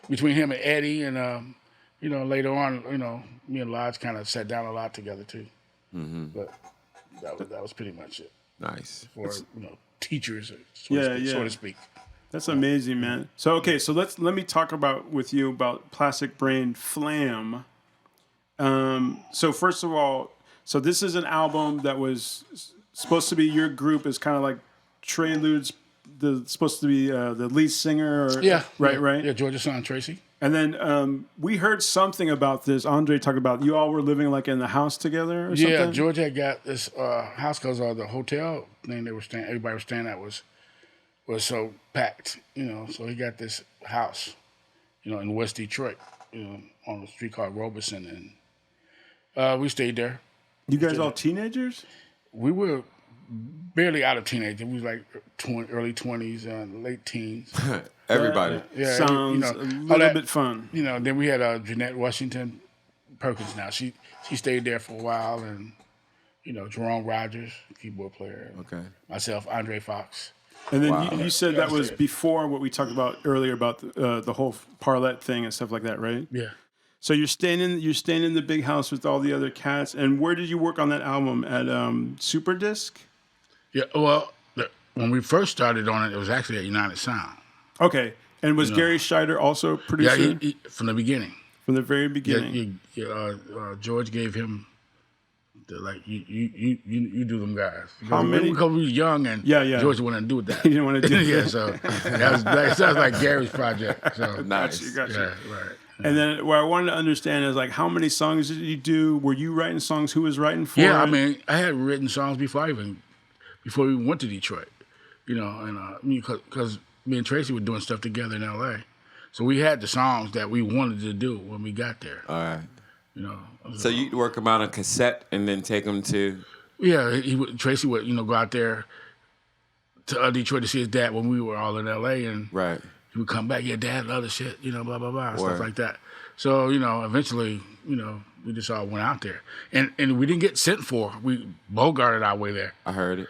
between him and Eddie, and later on, me and Lodge kind of sat down a lot together too. Mm-hmm. But that was pretty much it. Nice. For teachers, so to speak. That's amazing, man. So let me talk with you about Plastic Brain Flam. So first of all, this is an album that was supposed to be your group is kind of like Trelude's supposed to be the lead singer. Right. Yeah, George's son Tracy. And then we heard something about this. Andre talked about you all were living like in the house together or something? Yeah, George had got this house because the hotel thing everybody was staying at was so packed, so he got this house, in West Detroit, on a street called Robeson, and we stayed there. You guys all teenagers? We were barely out of teenage. We was like early 20s, late teens. Everybody. Yeah, sounds a little bit fun. Then we had Jeanette Washington Perkins now. She stayed there for a while, and, Jerome Rogers, keyboard player. Okay. Myself, Andre Fox. And then you said that was before what we talked about earlier about the whole Parlet thing and stuff like that, right? Yeah. So you're staying in the big house with all the other cats. And where did you work on that album? At Superdisc? Yeah. Well, when we first started on it, it was actually at United Sound. Okay. And was Gary Shider also producer? Yeah, he, from the beginning. From the very beginning. Yeah. George gave him you do them guys. How many? Because we were young and George wanted to do that. He didn't want to do yeah, so that sounds like Gary's project. So nice. Gotcha. Yeah, right. And then what I wanted to understand is like how many songs did you do? Were you writing songs? Who was writing for it? Yeah, I mean, I had written songs before we went to Detroit. Because me and Tracy were doing stuff together in L.A. So we had the songs that we wanted to do when we got there. All right. So you'd work them out on cassette and then take them to... Yeah, Tracy would, go out there to Detroit to see his dad when we were all in L.A. and he would come back, Dad, other shit, blah, blah, blah, stuff like that. So, eventually, we just all went out there. And we didn't get sent for. We bogarted our way there. I heard it.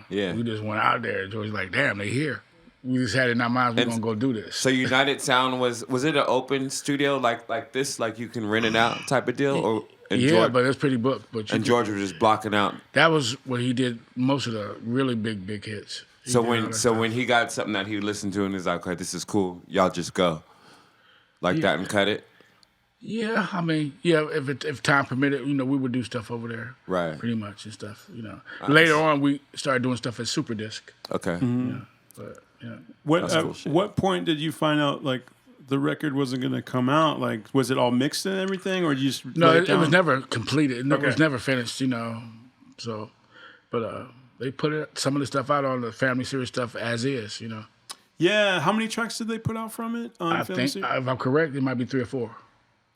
Yeah. We just went out there. George's like, damn, they here. We just had it in our minds, we're going to go do this. So United Sound, was it an open studio like this, like you can rent it out type of deal? But it's pretty booked. George was just blocking out. That was where he did most of the really big hits. So when he got something that he listened to and he's like, okay, this is cool, y'all just go. That and cut it? Yeah, I mean, yeah, if time permitted, we would do stuff over there. Right. Pretty much and stuff, Later on, we started doing stuff at Superdisc. Okay. Yeah, but, What point did you find out, like, the record wasn't going to come out? Like, was it all mixed and everything, or you just No, let it was never completed. It Okay. was never finished, So, but they put some of the stuff out on the Family Series stuff as is, Yeah, how many tracks did they put out from it on I Film think, Series? if I'm correct, it might be 3 or 4.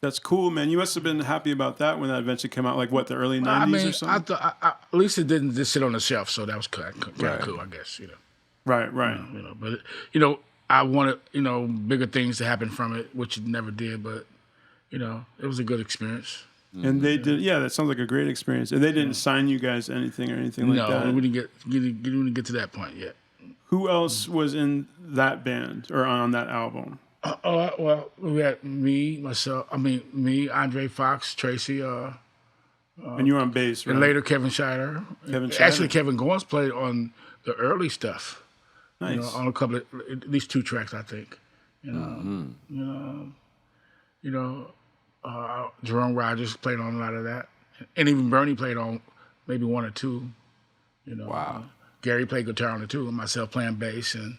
That's cool, man. You must have been happy about that when that eventually came out, like, what, the early 90s I mean, or something? at least it didn't just sit on the shelf, so that was kind of cool, I guess, Right. But I wanted bigger things to happen from it, which it never did. But it was a good experience. And they did, that sounds like a great experience. And they didn't sign you guys anything or anything like that? No, we didn't get to that point yet. Who else was in that band or on that album? Well, we had me, Andre Fox, Tracy, And you were on bass, right? and later Kevin Shider. Actually, Kevin Goins played on the early stuff. Nice. On a couple of, at least 2 tracks, I think. Jerome Rogers played on a lot of that, and even Bernie played on maybe 1 or 2. Wow. Gary played guitar on it too, and myself playing bass, and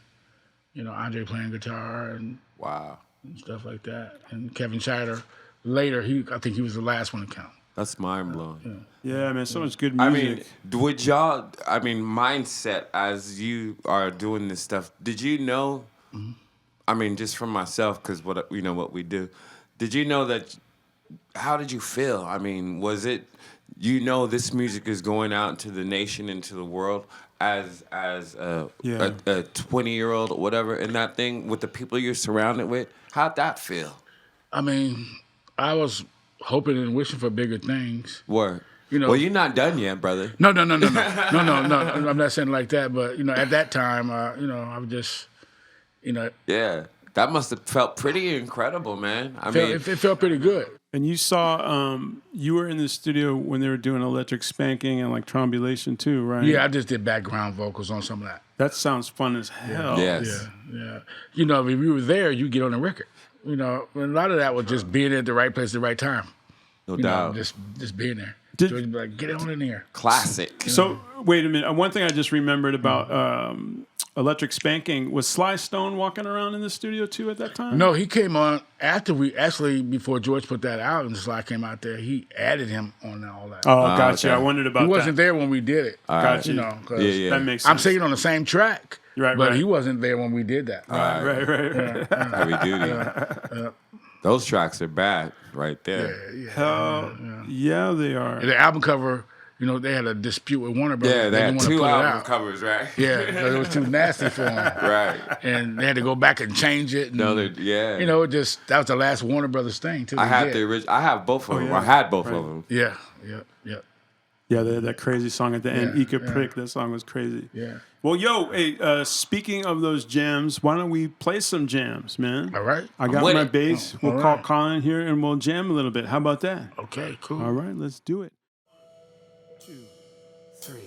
Andre playing guitar and Wow. stuff like that. And Kevin Shider later, I think he was the last one to count. That's mind blowing. Yeah, man, so much good I music. mean, would y'all? I mean, mindset as you are doing this stuff. Did you know? Mm-hmm. I mean, just from myself, because what we do. Did you know that? How did you feel? I mean, was it? This music is going out into the nation, into the world, as a 20-year-old or whatever, in that thing with the people you're surrounded with. How'd that feel? I mean, I was hoping and wishing for bigger things. Word. Well, you're not done yet, brother. No. I'm not saying like that, but at that time, I was just, Yeah, that must have felt pretty incredible, man. it felt pretty good. And you saw, you were in the studio when they were doing Electric Spanking and like Trombulation too, right? Yeah, I just did background vocals on some of that. That sounds fun as hell. Yes. Yeah. If you were there, you get on the record. And a lot of that was just being at the right place at the right time. No doubt. Just being there. Did- So you'd be like, get on in here. Classic. So, wait a minute. One thing I just remembered about Electric Spanking, was Sly Stone walking around in the studio too at that time? No, he came on after before George put that out and Sly came out there, he added him on all that. Oh, gotcha. okay. I wondered about He wasn't that. there when we did it. Gotcha. 'Cause Yeah. That makes sense. I'm singing on the same track, Right, but right. he wasn't there when we did that. Right. Heavy duty. Those tracks are bad right there. Hell, yeah, they are. And the album cover, they had a dispute with Warner Brothers. Yeah, they didn't had wanna 2 put it album out. covers, right? Yeah, because it was too nasty for them. Right. And they had to go back and change it. And, Yeah. that was the last Warner Brothers thing, too. I they had did. the original. I have both of them. yeah. I had both of them. Yeah. Yeah, they had that crazy song at the end, Yeah, Ika Prick. That song was crazy. Yeah. Well, hey, speaking of those jams, why don't we play some jams, man? All right. I got with my it. bass. We'll all call right. Colin here and we'll jam a little bit. How about that? Okay, cool. All right, let's do it. 2, 3.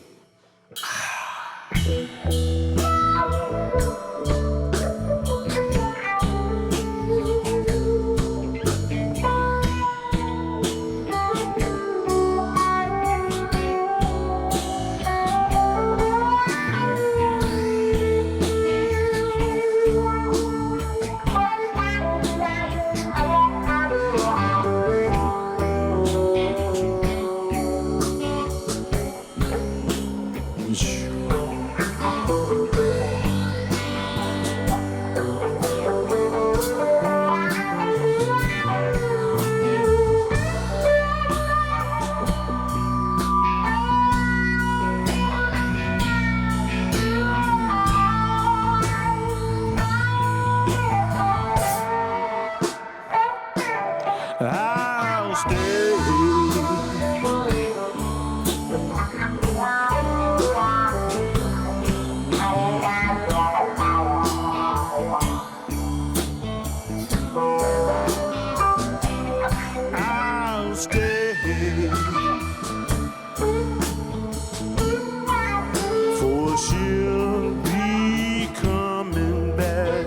I'll stay. I'll stay. For she'll be coming back.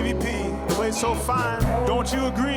Stevie P, plays so fine, don't you agree?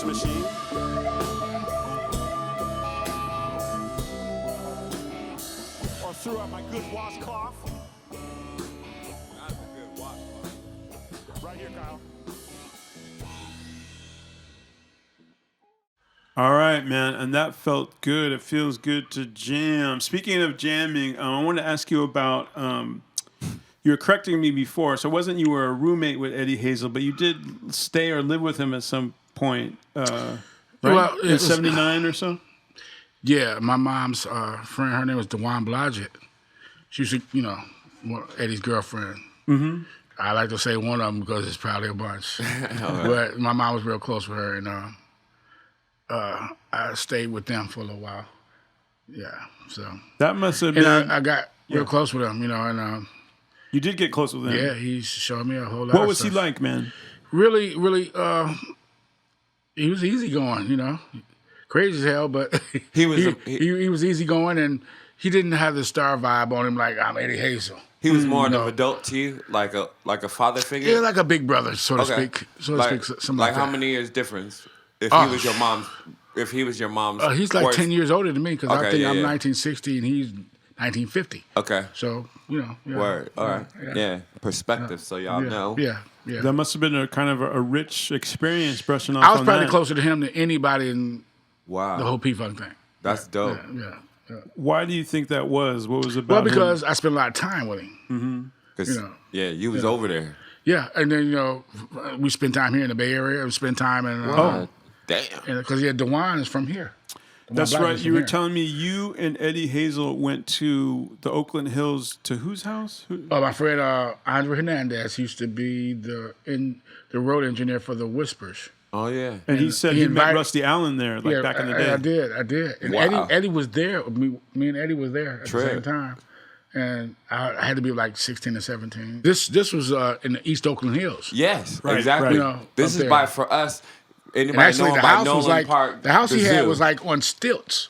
Machine. Or threw out my good washcloth. That's a good washcloth. Right here, Kyle. All right, man, and that felt good. It feels good to jam. Speaking of jamming, I want to ask you about. You were correcting me before, so it wasn't you were a roommate with Eddie Hazel, but you did stay or live with him at some point, right? Well, in 79 or so? Yeah, my mom's friend, her name was Dewan Blodgett. She was, Eddie's girlfriend. Mm-hmm. I like to say one of them because it's probably a bunch. But my mom was real close with her, and I stayed with them for a little while. Yeah, so. That must have been... And I got real close with him, and... You did get close with him? Yeah, he showed me a whole lot What was he like, man? Really, he was easygoing, crazy as hell, but he was easygoing, and he didn't have the star vibe on him like I'm Eddie Hazel. He was more of an adult to you, like a father figure. Yeah, like a big brother, so to speak. Something like how that. many years difference? If he was your mom's, he's like 10 years older than me because I think I'm 1960 and he's 1950. Okay. So Yeah. Word. All right. Yeah. Perspective. So y'all know. Yeah. That must have been a kind of a rich experience brushing off I was on probably that. closer to him than anybody in the whole P-Funk thing. That's dope. Yeah. Why do you think that was? What was it about Well, because him? I spent a lot of time with him. Mm-hmm. You was over there. Yeah, and then, we spent time here in the Bay Area. We spent time in... Damn. Because Dewan is from here. That's right. You were telling me you and Eddie Hazel went to the Oakland Hills to whose house? My friend Andre Hernandez used to be the road engineer for the Whispers. Oh yeah, and he said he met Rusty Allen there, back in the day. I did. And Eddie was there. Me and Eddie was there at the same time. And I had to be like 16 or 17. This was in the East Oakland Hills. Yes, right, exactly. Right. This is for us. And actually, the house was like Park, the house he had zoo. was like on stilts,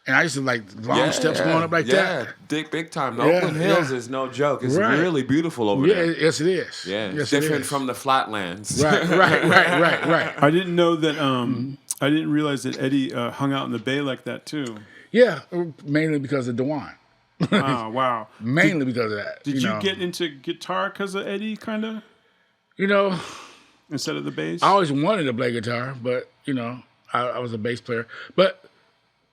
And I used to like long steps going up like that. Yeah, big time. The Oakland Hills is no joke. It's really beautiful over there. Yes, it is. Yeah, yes, it's different from the flatlands. Right. I didn't know that. I didn't realize that Eddie hung out in the Bay like that too. Yeah, mainly because of Dewan. Oh, wow. Mainly because of that. Did you get into guitar because of Eddie, kind of? Instead of the bass? I always wanted to play guitar, but, I was a bass player. But,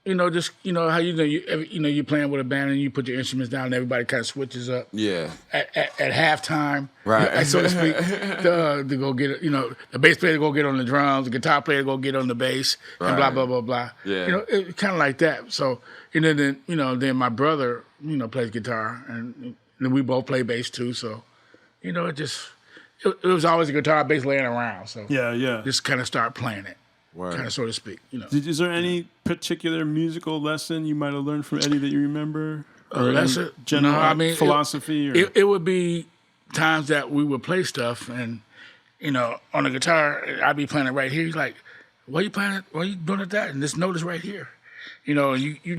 just, how you're playing with a band and you put your instruments down and everybody kind of switches up. Yeah. At halftime. Right. So to speak, to go get, the bass player to go get on the drums, the guitar player to go get on the bass, and blah, blah, blah, blah. Yeah. It kind of like that. So, then my brother, plays guitar and we both play bass too. So, it was always a guitar bass laying around. So yeah. just kind of start playing it. Kind of, so to speak. Is there any particular musical lesson you might have learned from Eddie that you remember? A lesson? General philosophy? It would be times that we would play stuff and, on the guitar, I'd be playing it right here. He's like, why are you playing it? Why are you doing it that? And this note is right here. You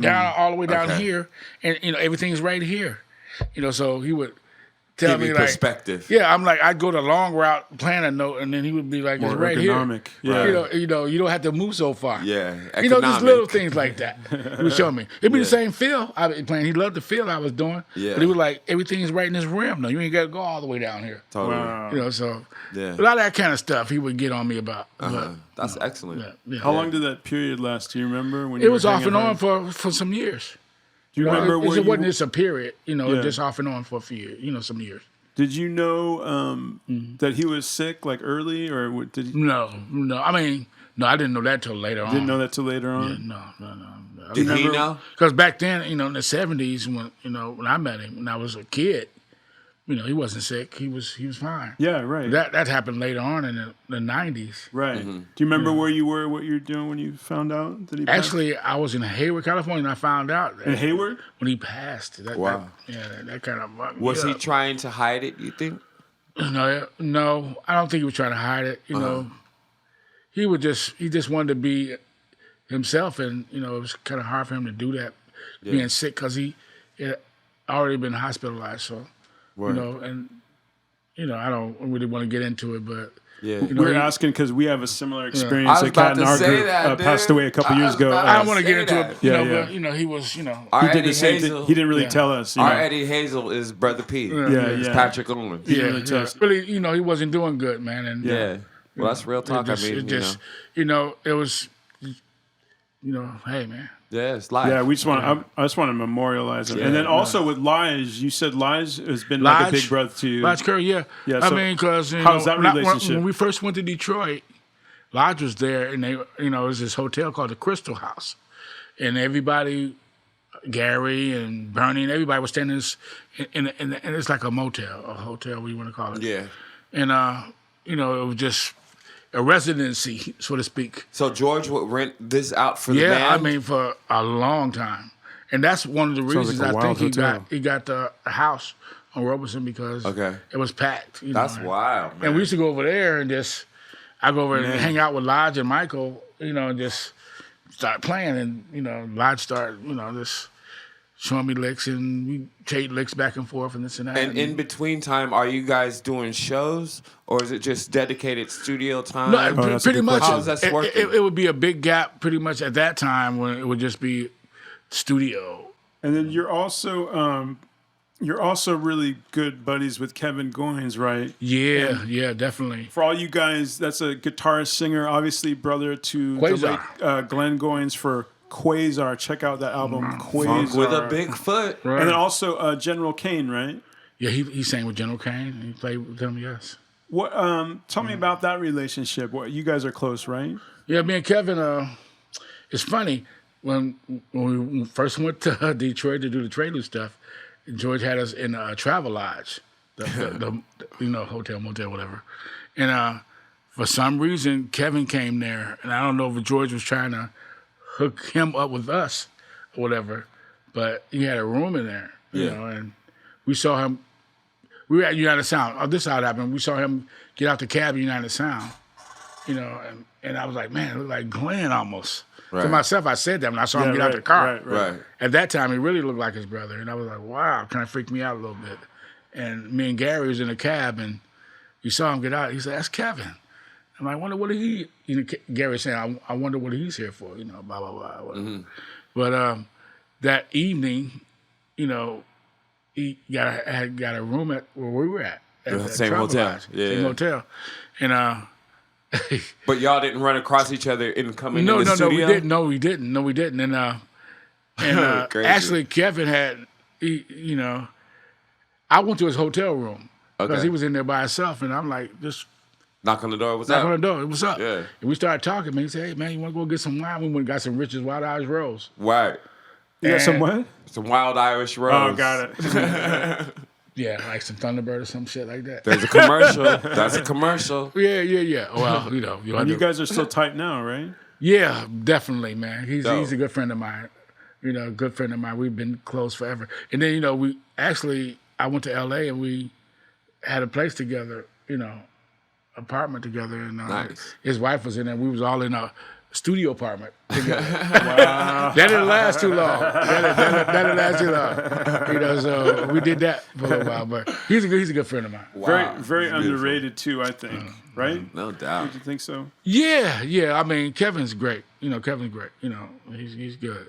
down all the way down here and, everything's right here. So he would tell me, like, perspective. Yeah, I'm like, I'd go the long route playing a note, and then he would be like, it's right ergonomic. Here. Yeah. You don't have to move so far. Yeah, just little things like that. He would show me. It'd be the same feel I was playing. He loved the feel I was doing. Yeah. But he was like, everything's right in this rim. No, you ain't got to go all the way down here. Totally. Wow. So Yeah. a lot of that kind of stuff he would get on me about. That's excellent. How long did that period last? Do you remember? When it was off and on for some years. Do you remember where it wasn't just a period, just off and on for a few years, some years. Did you know that he was sick, like early, or did he? No. I mean, no, I didn't know that till later on. Didn't know that till later on. Yeah, no. Did he know? Because back then, in the '70s, when I met him, when I was a kid, he wasn't sick. He was fine. Yeah, right. That happened later on in the '90s. Right. Mm-hmm. Do you remember where you were, what you were doing when you found out that he passed? Actually, I was in Hayward, California, and I found out in Hayward when he passed. Wow. That kind of was he trying to hide it? You think? No, I don't think he was trying to hide it. He just wanted to be himself, and it was kind of hard for him to do that, being sick because he had already been hospitalized. So. And I don't really want to get into it, but we're asking because we have a similar experience. A cat in our group passed away a couple years ago. I don't want to get into it, but he was, he did the same thing. He didn't really tell us. Our Eddie Hazel is Brother P. It's Patrick Olin. He didn't really tell us. Really, he wasn't doing good, man. And well, that's real talk. It was, hey, man. Yeah, it's live. Yeah, we just want. I just want to memorialize it, and then also with Lige, you said Lige has been like a big brother to you. Lige Curry, yeah. So I mean, because how's that relationship? When we first went to Detroit, Lige was there, and they, it was this hotel called the Crystal House, and everybody, Gary and Bernie, and everybody was staying in and it's like a motel, a hotel, what you want to call it. Yeah. And it was just a residency, so to speak. So George would rent this out for the band? Yeah, I mean, for a long time. And that's one of the reasons like I think he got the house on Robeson because it was packed. That's wild, man. And we used to go over there and I go over and hang out with Lodge and Michael, and just start playing. And, Lodge started, just showing me licks, and we trade licks back and forth and this and that. And in between time, are you guys doing shows, or is it just dedicated studio time? No, pretty much. How's that working? It would be a big gap pretty much at that time when it would just be studio. And then you're also really good buddies with Kevin Goins, right? Yeah, definitely. For all you guys, that's a guitarist, singer, obviously brother to Quasar. the late Glenn Goins for Quasar. Check out that album, Quasar. Funk with a big foot. Right. And then also General Kane, right? Yeah, he sang with General Kane. He played with him, yes. What? Tell me about that relationship. What, you guys are close, right? Yeah, me and Kevin, it's funny. When we first went to Detroit to do the Prelude stuff, George had us in a Travel Lodge, the hotel, motel, whatever. And for some reason, Kevin came there, and I don't know if George was trying to hook him up with us or whatever, but he had a room in there, you know, and we saw him. We were at United Sound. Oh, this is how it happened. We saw him get out the cab at United Sound, and I was like, man, it looked like Glenn almost. To myself, I said that when I saw him get out the car. Right. At that time, he really looked like his brother, and I was like, wow, kind of freaked me out a little bit. And me and Gary was in a cab, and you saw him get out. He said, "That's Kevin." And I wonder what he. Gary saying, "I wonder what he's here for." Blah blah blah. Mm-hmm. But that evening, he got a room at where we were at the same hotel. Same hotel, and But y'all didn't run across each other in coming in the studio? No, we didn't. And actually, Kevin had, I went to his hotel room because he was in there by himself, and I'm like, just knock on the door. What's up? Yeah. And we started talking. Man, he said, "Hey, man, you want to go get some wine?" We went and got some Richard's Wild Irish Rose. Right. You got some what? Some Wild Irish Rose. Oh, got it. Yeah, like some Thunderbird or some shit like that. There's a commercial. That's a commercial. Yeah. Well, And you guys are still tight now, right? Yeah, definitely, man. He's a good friend of mine. A good friend of mine. We've been close forever. And then, I went to L.A. and we had a place together, apartment together. And nice. His wife was in there. We was all in a studio apartment together. Wow. That didn't last too long. That didn't last too long. So we did that for a little while. But he's a good friend of mine. Wow. Very underrated too, I think. Right? No doubt. Don't you think so? Yeah. I mean, Kevin's great. Kevin's great. He's good.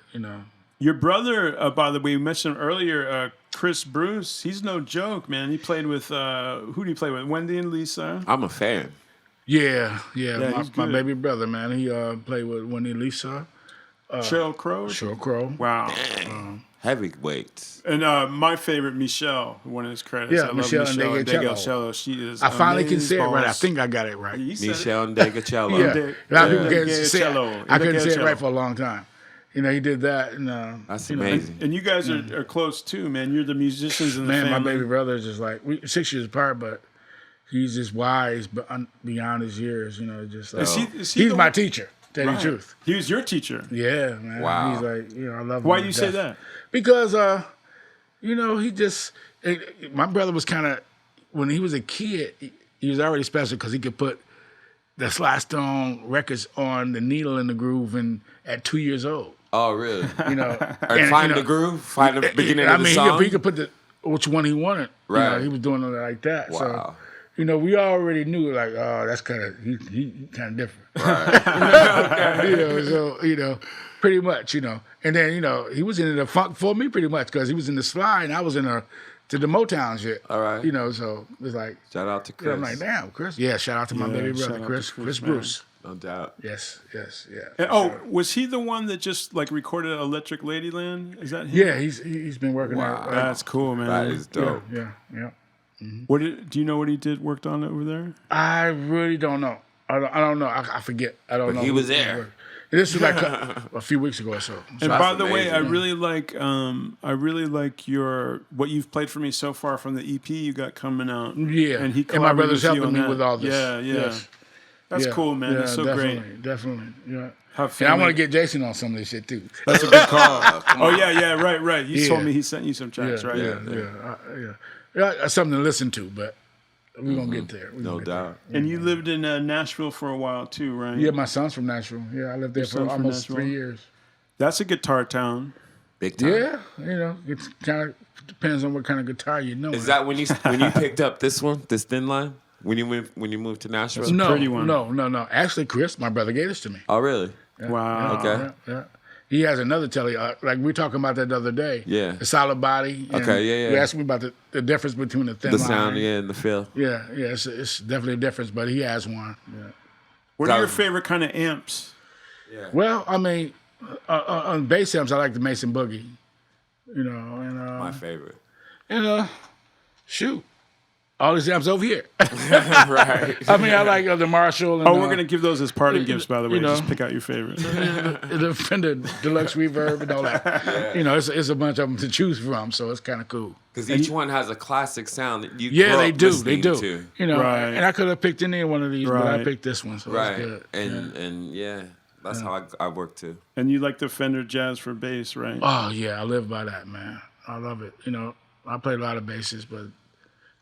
Your brother, by the way, we mentioned him earlier, Chris Bruce. He's no joke, man. He played with who did he play with? Wendy and Lisa. I'm a fan. Yeah. My baby brother, man. He played with Wendy and Lisa. Sheryl Crow. Sheryl Crow. Wow. Heavyweights. And my favorite, Michelle, one of his credits. Yeah, I love Michelle Ndegeocello. She is. I finally can say it right. I balls. think I got it right. Michelle Ndegeocello. Yeah. A lot of people can't say it. I couldn't say it right for a long time. He did that. And, that's amazing. And you guys are close too, man. You're the musicians in the family. Man, my baby brother is just like, 6 years apart, but he's just wise beyond his years. Just like, he's my teacher, to tell you the truth. He was your teacher. Yeah, man. Wow. He's like, I love him. Why do you say that? Because, he just, my brother was kind of, when he was a kid, he was already special because he could put the Sly Stone records on the needle in the groove at 2 years old. Oh, really? And find the groove, find the beginning of the song. He could put which one he wanted. Right. He was doing it like that. Wow. So, we already knew like, oh, that's kind of he kind of different. Right. Pretty much, And then, he was into the funk for me pretty much because he was in the Sly and I was to the Motown shit. All right. So it's like shout out to Chris. I'm like, damn, Chris. Yeah, shout out to my baby brother, Chris Bruce. No doubt. Yes, yeah. And, was he the one that just like recorded Electric Ladyland? Is that him? Yeah, he's been working Wow. there. That's cool, man. That is dope. Yeah. Mm-hmm. Do you know what he worked on over there? I really don't know. I don't know. I forget. I don't know. He was there. This was like a few weeks ago or so. And by the way, I really like what you've played for me so far from the EP you got coming out. Yeah, and my brother's helping me with all this. Yeah. Yes. That's cool, man. That's so great. Definitely. Yeah. And I want to get Jason on some of this shit too. That's a good call. Right. You told me he sent you some tracks, right? Yeah. Something to listen to, but we're gonna get there. No doubt. And you lived in Nashville for a while too, right? Yeah, my son's from Nashville. Yeah, I lived there for almost 3 years. That's a guitar town. Big time. Yeah, it kind of depends on what kind of guitar you know. Is that when you picked up this Thin Line? When you moved to Nashville? No, pretty one. No. Actually, Chris, my brother, gave this to me. Oh, really? Yeah, Wow. Okay. Yeah. He has another telly, like we were talking about that the other day. Yeah. The solid body. Okay, yeah. You asked me about the difference between the thin line. The sound, and the feel. Yeah, it's definitely a difference, but he has one. Yeah. What are your favorite kind of amps? Yeah. Well, I mean, on bass amps, I like the Mason Boogie. My favorite. And shoot. All these amps over here. Right. I mean, I like the Marshall. And, we're going to give those as parting gifts, by the way. Just pick out your favorite. The Fender Deluxe Reverb and all that. Yeah. It's a bunch of them to choose from, so it's kind of cool. Because each one has a classic sound that you they do. to. Right. And I could have picked any one of these, but I picked this one, so it's good. And that's how I work too. And you like the Fender Jazz for bass, right? Oh, yeah, I live by that, man. I love it. I play a lot of basses, but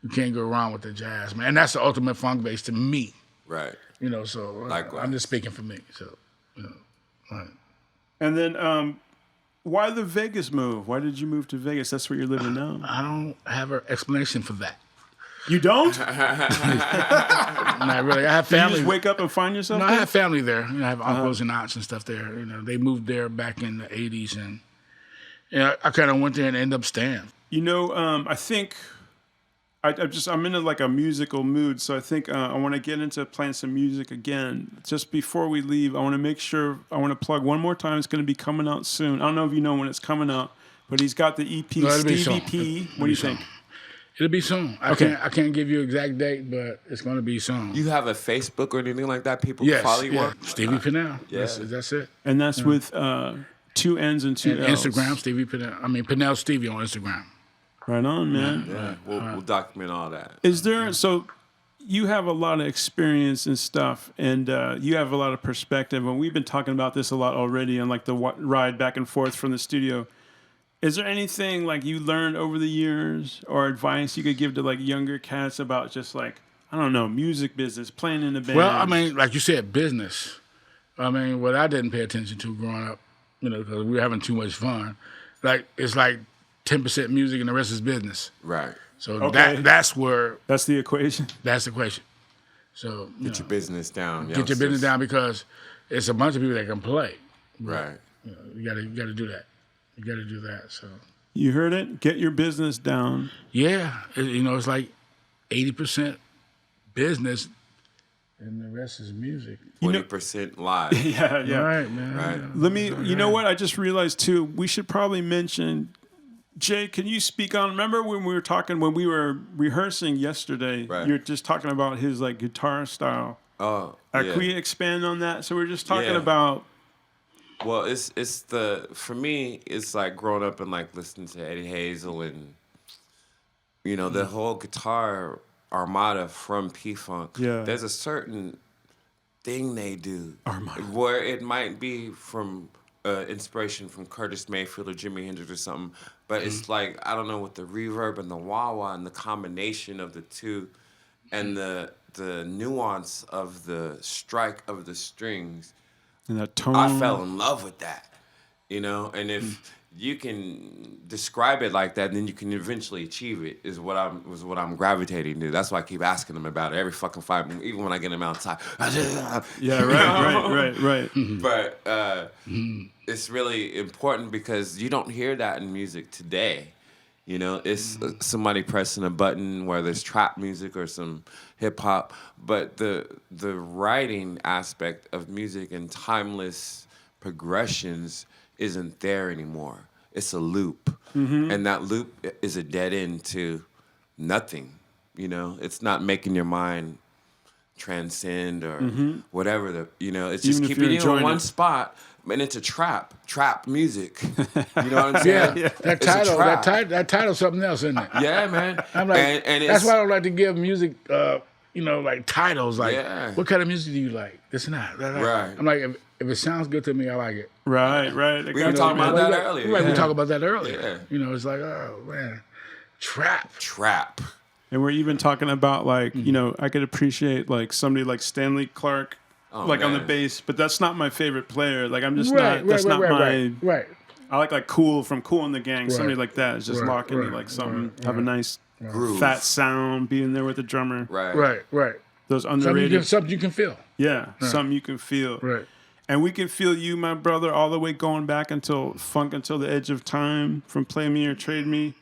you can't go wrong with the jazz, man. And that's the ultimate funk bass to me. Right. So Likewise. I'm just speaking for me. So, right. And then, why the Vegas move? Why did you move to Vegas? That's where you're living now. I don't have an explanation for that. You don't? Not really. I have family. You just wake up and find yourself No, there? I have family there. You know, I have uncles and aunts and stuff there. You know, they moved there back in the 80s, and I kind of went there and ended up staying. You know, I think I'm in like a musical mood, so I think I want to get into playing some music again. Just before we leave, I want to make sure, I want to plug one more time. It's going to be coming out soon. I don't know if you know when it's coming out, but he's got the EP, No, Stevie P. What do you think? It'll be soon. I can't give you an exact date, but it's going to be soon. You have a Facebook or anything like that? People can follow you on? Stevie Pannell. Yeah. That's it. And that's with 2 N's and 2 L's. Instagram, Stevie Pannell. I mean, Pannell Stevie on Instagram. Right on, man. Yeah, we'll document all that. Is there, so you have a lot of experience and stuff, and you have a lot of perspective, and we've been talking about this a lot already on like the ride back and forth from the studio. Is there anything like you learned over the years or advice you could give to like younger cats about just like, I don't know, music business, playing in a band? Well, I mean, like you said, business. I mean, what I didn't pay attention to growing up, you know, because we were having too much fun. Like, it's like 10% music and the rest is business. Right. So that's where... That's the equation? That's the equation. So Get your business down. Get your business down because it's a bunch of people that can play. Right. You know, you gotta do that. You got to do that. So you heard it. Get your business down. Yeah, you know, it's like 80% business, and the rest is music. 20% live. Yeah. Right, man. Right. Let me. You know what? I just realized too. We should probably mention. Jay, can you speak on? Remember when we were rehearsing yesterday? Right. You were just talking about his like guitar style. Oh, Can we expand on that? So we're just talking about. Well, it's for me, it's like growing up and like listening to Eddie Hazel and, you know, the whole guitar armada from P-Funk. Yeah. There's a certain thing they do. Armada. Where it might be from inspiration from Curtis Mayfield or Jimi Hendrix or something, but it's like, I don't know, with the reverb and the wah-wah and the combination of the two and the nuance of the strike of the strings. And that tone. I fell in love with that, you know. And if you can describe it like that, then you can eventually achieve it. Is what I'm gravitating to. That's why I keep asking them about it every fucking 5 minutes, even when I get them outside. Yeah, right. But it's really important because you don't hear that in music today. You know, it's somebody pressing a button where there's trap music or some hip hop, but the writing aspect of music and timeless progressions isn't there anymore. It's a loop, and that loop is a dead end to nothing. You know, it's not making your mind transcend or whatever. It's just keeping you in one spot. And it's a trap music. You know what I'm saying? Yeah. That title's something else, isn't it? Yeah, man. I'm like, and that's why I don't like to give music, like titles. Like, what kind of music do you like? This and that. Right. I'm like, if it sounds good to me, I like it. Right. We were talking about that earlier. Right, we talked about that earlier. Yeah. You know, it's like, oh man, trap. And we're even talking about like, you know, I could appreciate like somebody like Stanley Clarke. On the bass, but that's not my favorite player. Like I'm just not. That's not my. Right. I like Cool from Cool and the Gang. Somebody like that is just locking me like something. Have a nice groove, fat sound, being there with the drummer. Right. Those underrated. Something you can feel. Yeah, something you can feel. Right. And we can feel you, my brother, all the way going back until the edge of time from Play Me or Trade Me.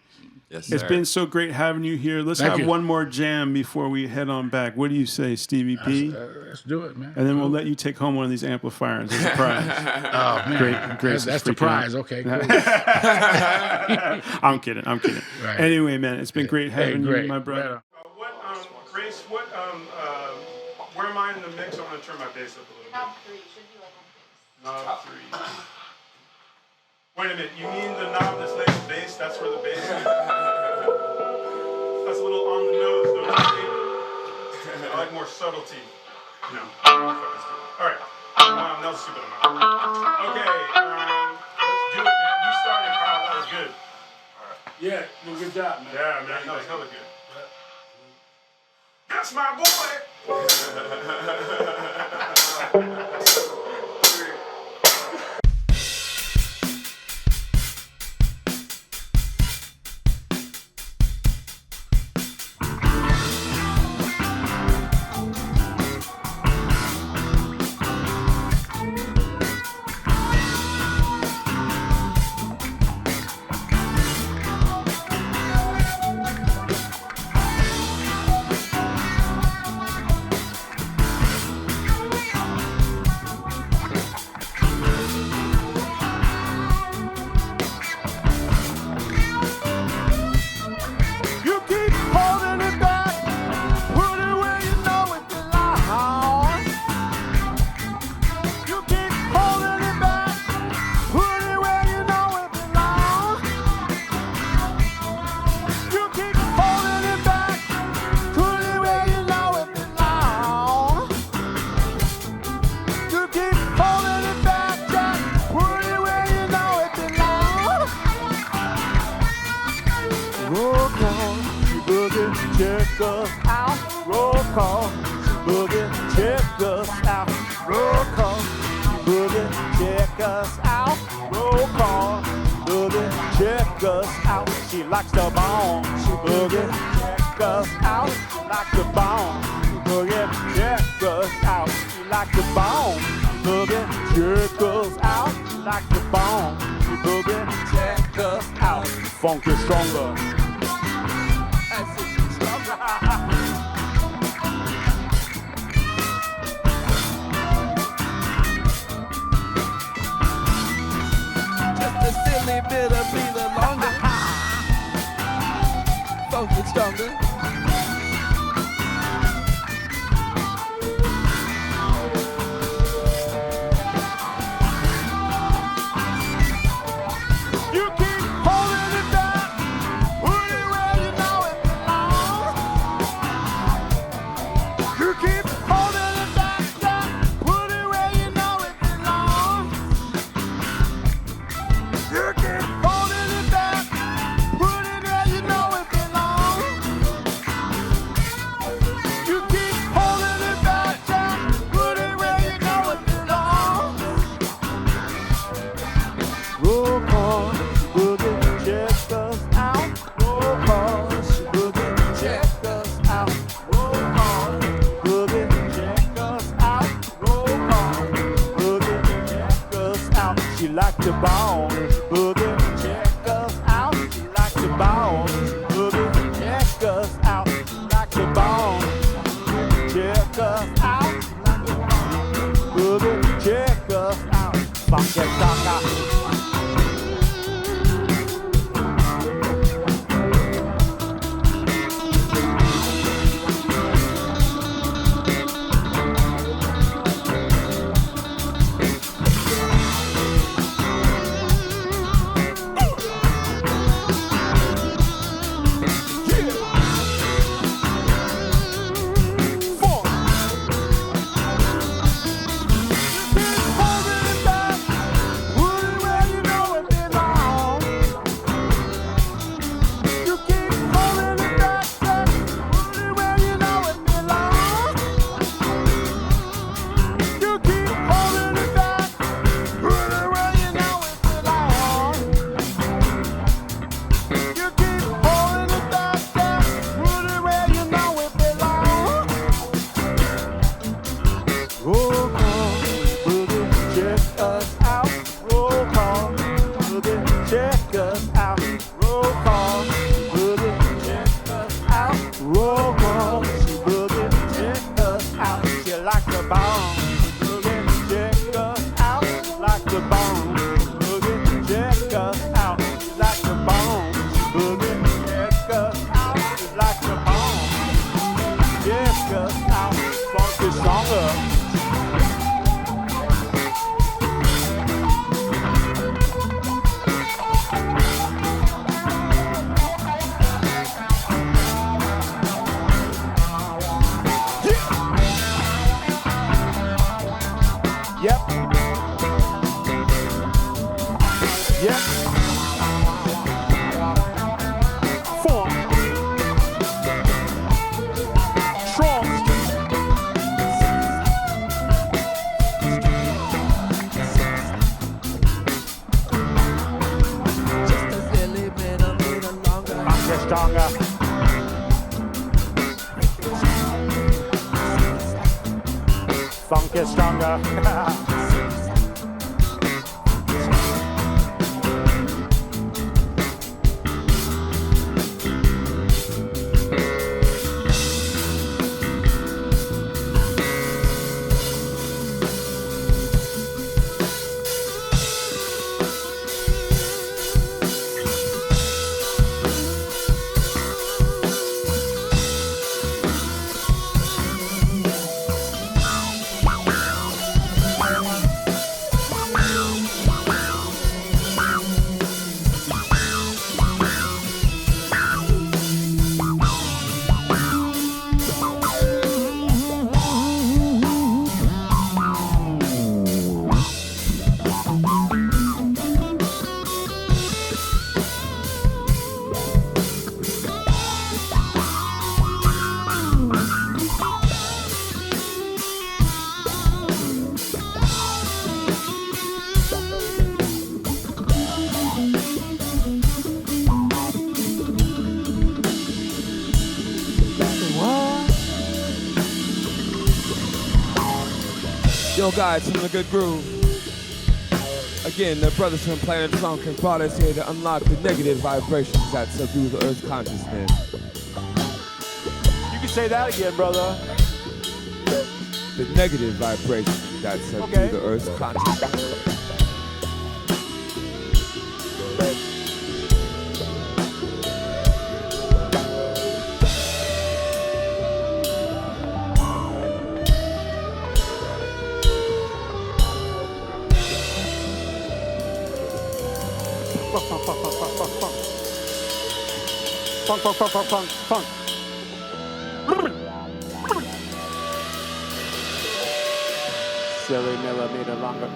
Yes, it's been so great having you here. Let's have one more jam before we head on back. What do you say, Stevie P? Let's do it, man. And then we'll let you take home one of these amplifiers as a prize. Oh, man. Great. That's the prize. Okay, cool. I'm kidding. Right. Anyway, man, it's been great having you, my brother. Grace, where am I in the mix? I'm going to turn my bass up a little bit. Top 3. Should be like on Knob 3. Wait a minute, you mean the knob that's laid the bass? That's where the bass is? That's a little on the nose, though. I like more subtlety. No. All right. That was stupid. Okay, let's do it, man. You started, Kyle. That was good. All right. Yeah, good job, man. Yeah, man. That was hella good. That's my boy! check us out, roll call, boogie, check us out, roll call, boogie, check us out, roll call, boogie, check us out. She likes the bone, boogie, check us out, like the bone, boogie, check us out. She like the bone, boogie, check us out, like the bone, boogie, check us out. Funk is stronger. Just a silly bit of breather longer. Funk is stronger. Like the bone, boogie, check us out. She like the bone, boogie, check us out. She like the bone, check us out. She like the bone, boogie, check us out. Funk it, sucker. Funk is stronger. Original guides from the good groove. Again, the brothers from Planet Funk and brought us here to unlock the negative vibrations that subdue the Earth's consciousness. You can say that again, brother. The negative vibrations that subdue the Earth's consciousness. Funk. Silly millimeter longer.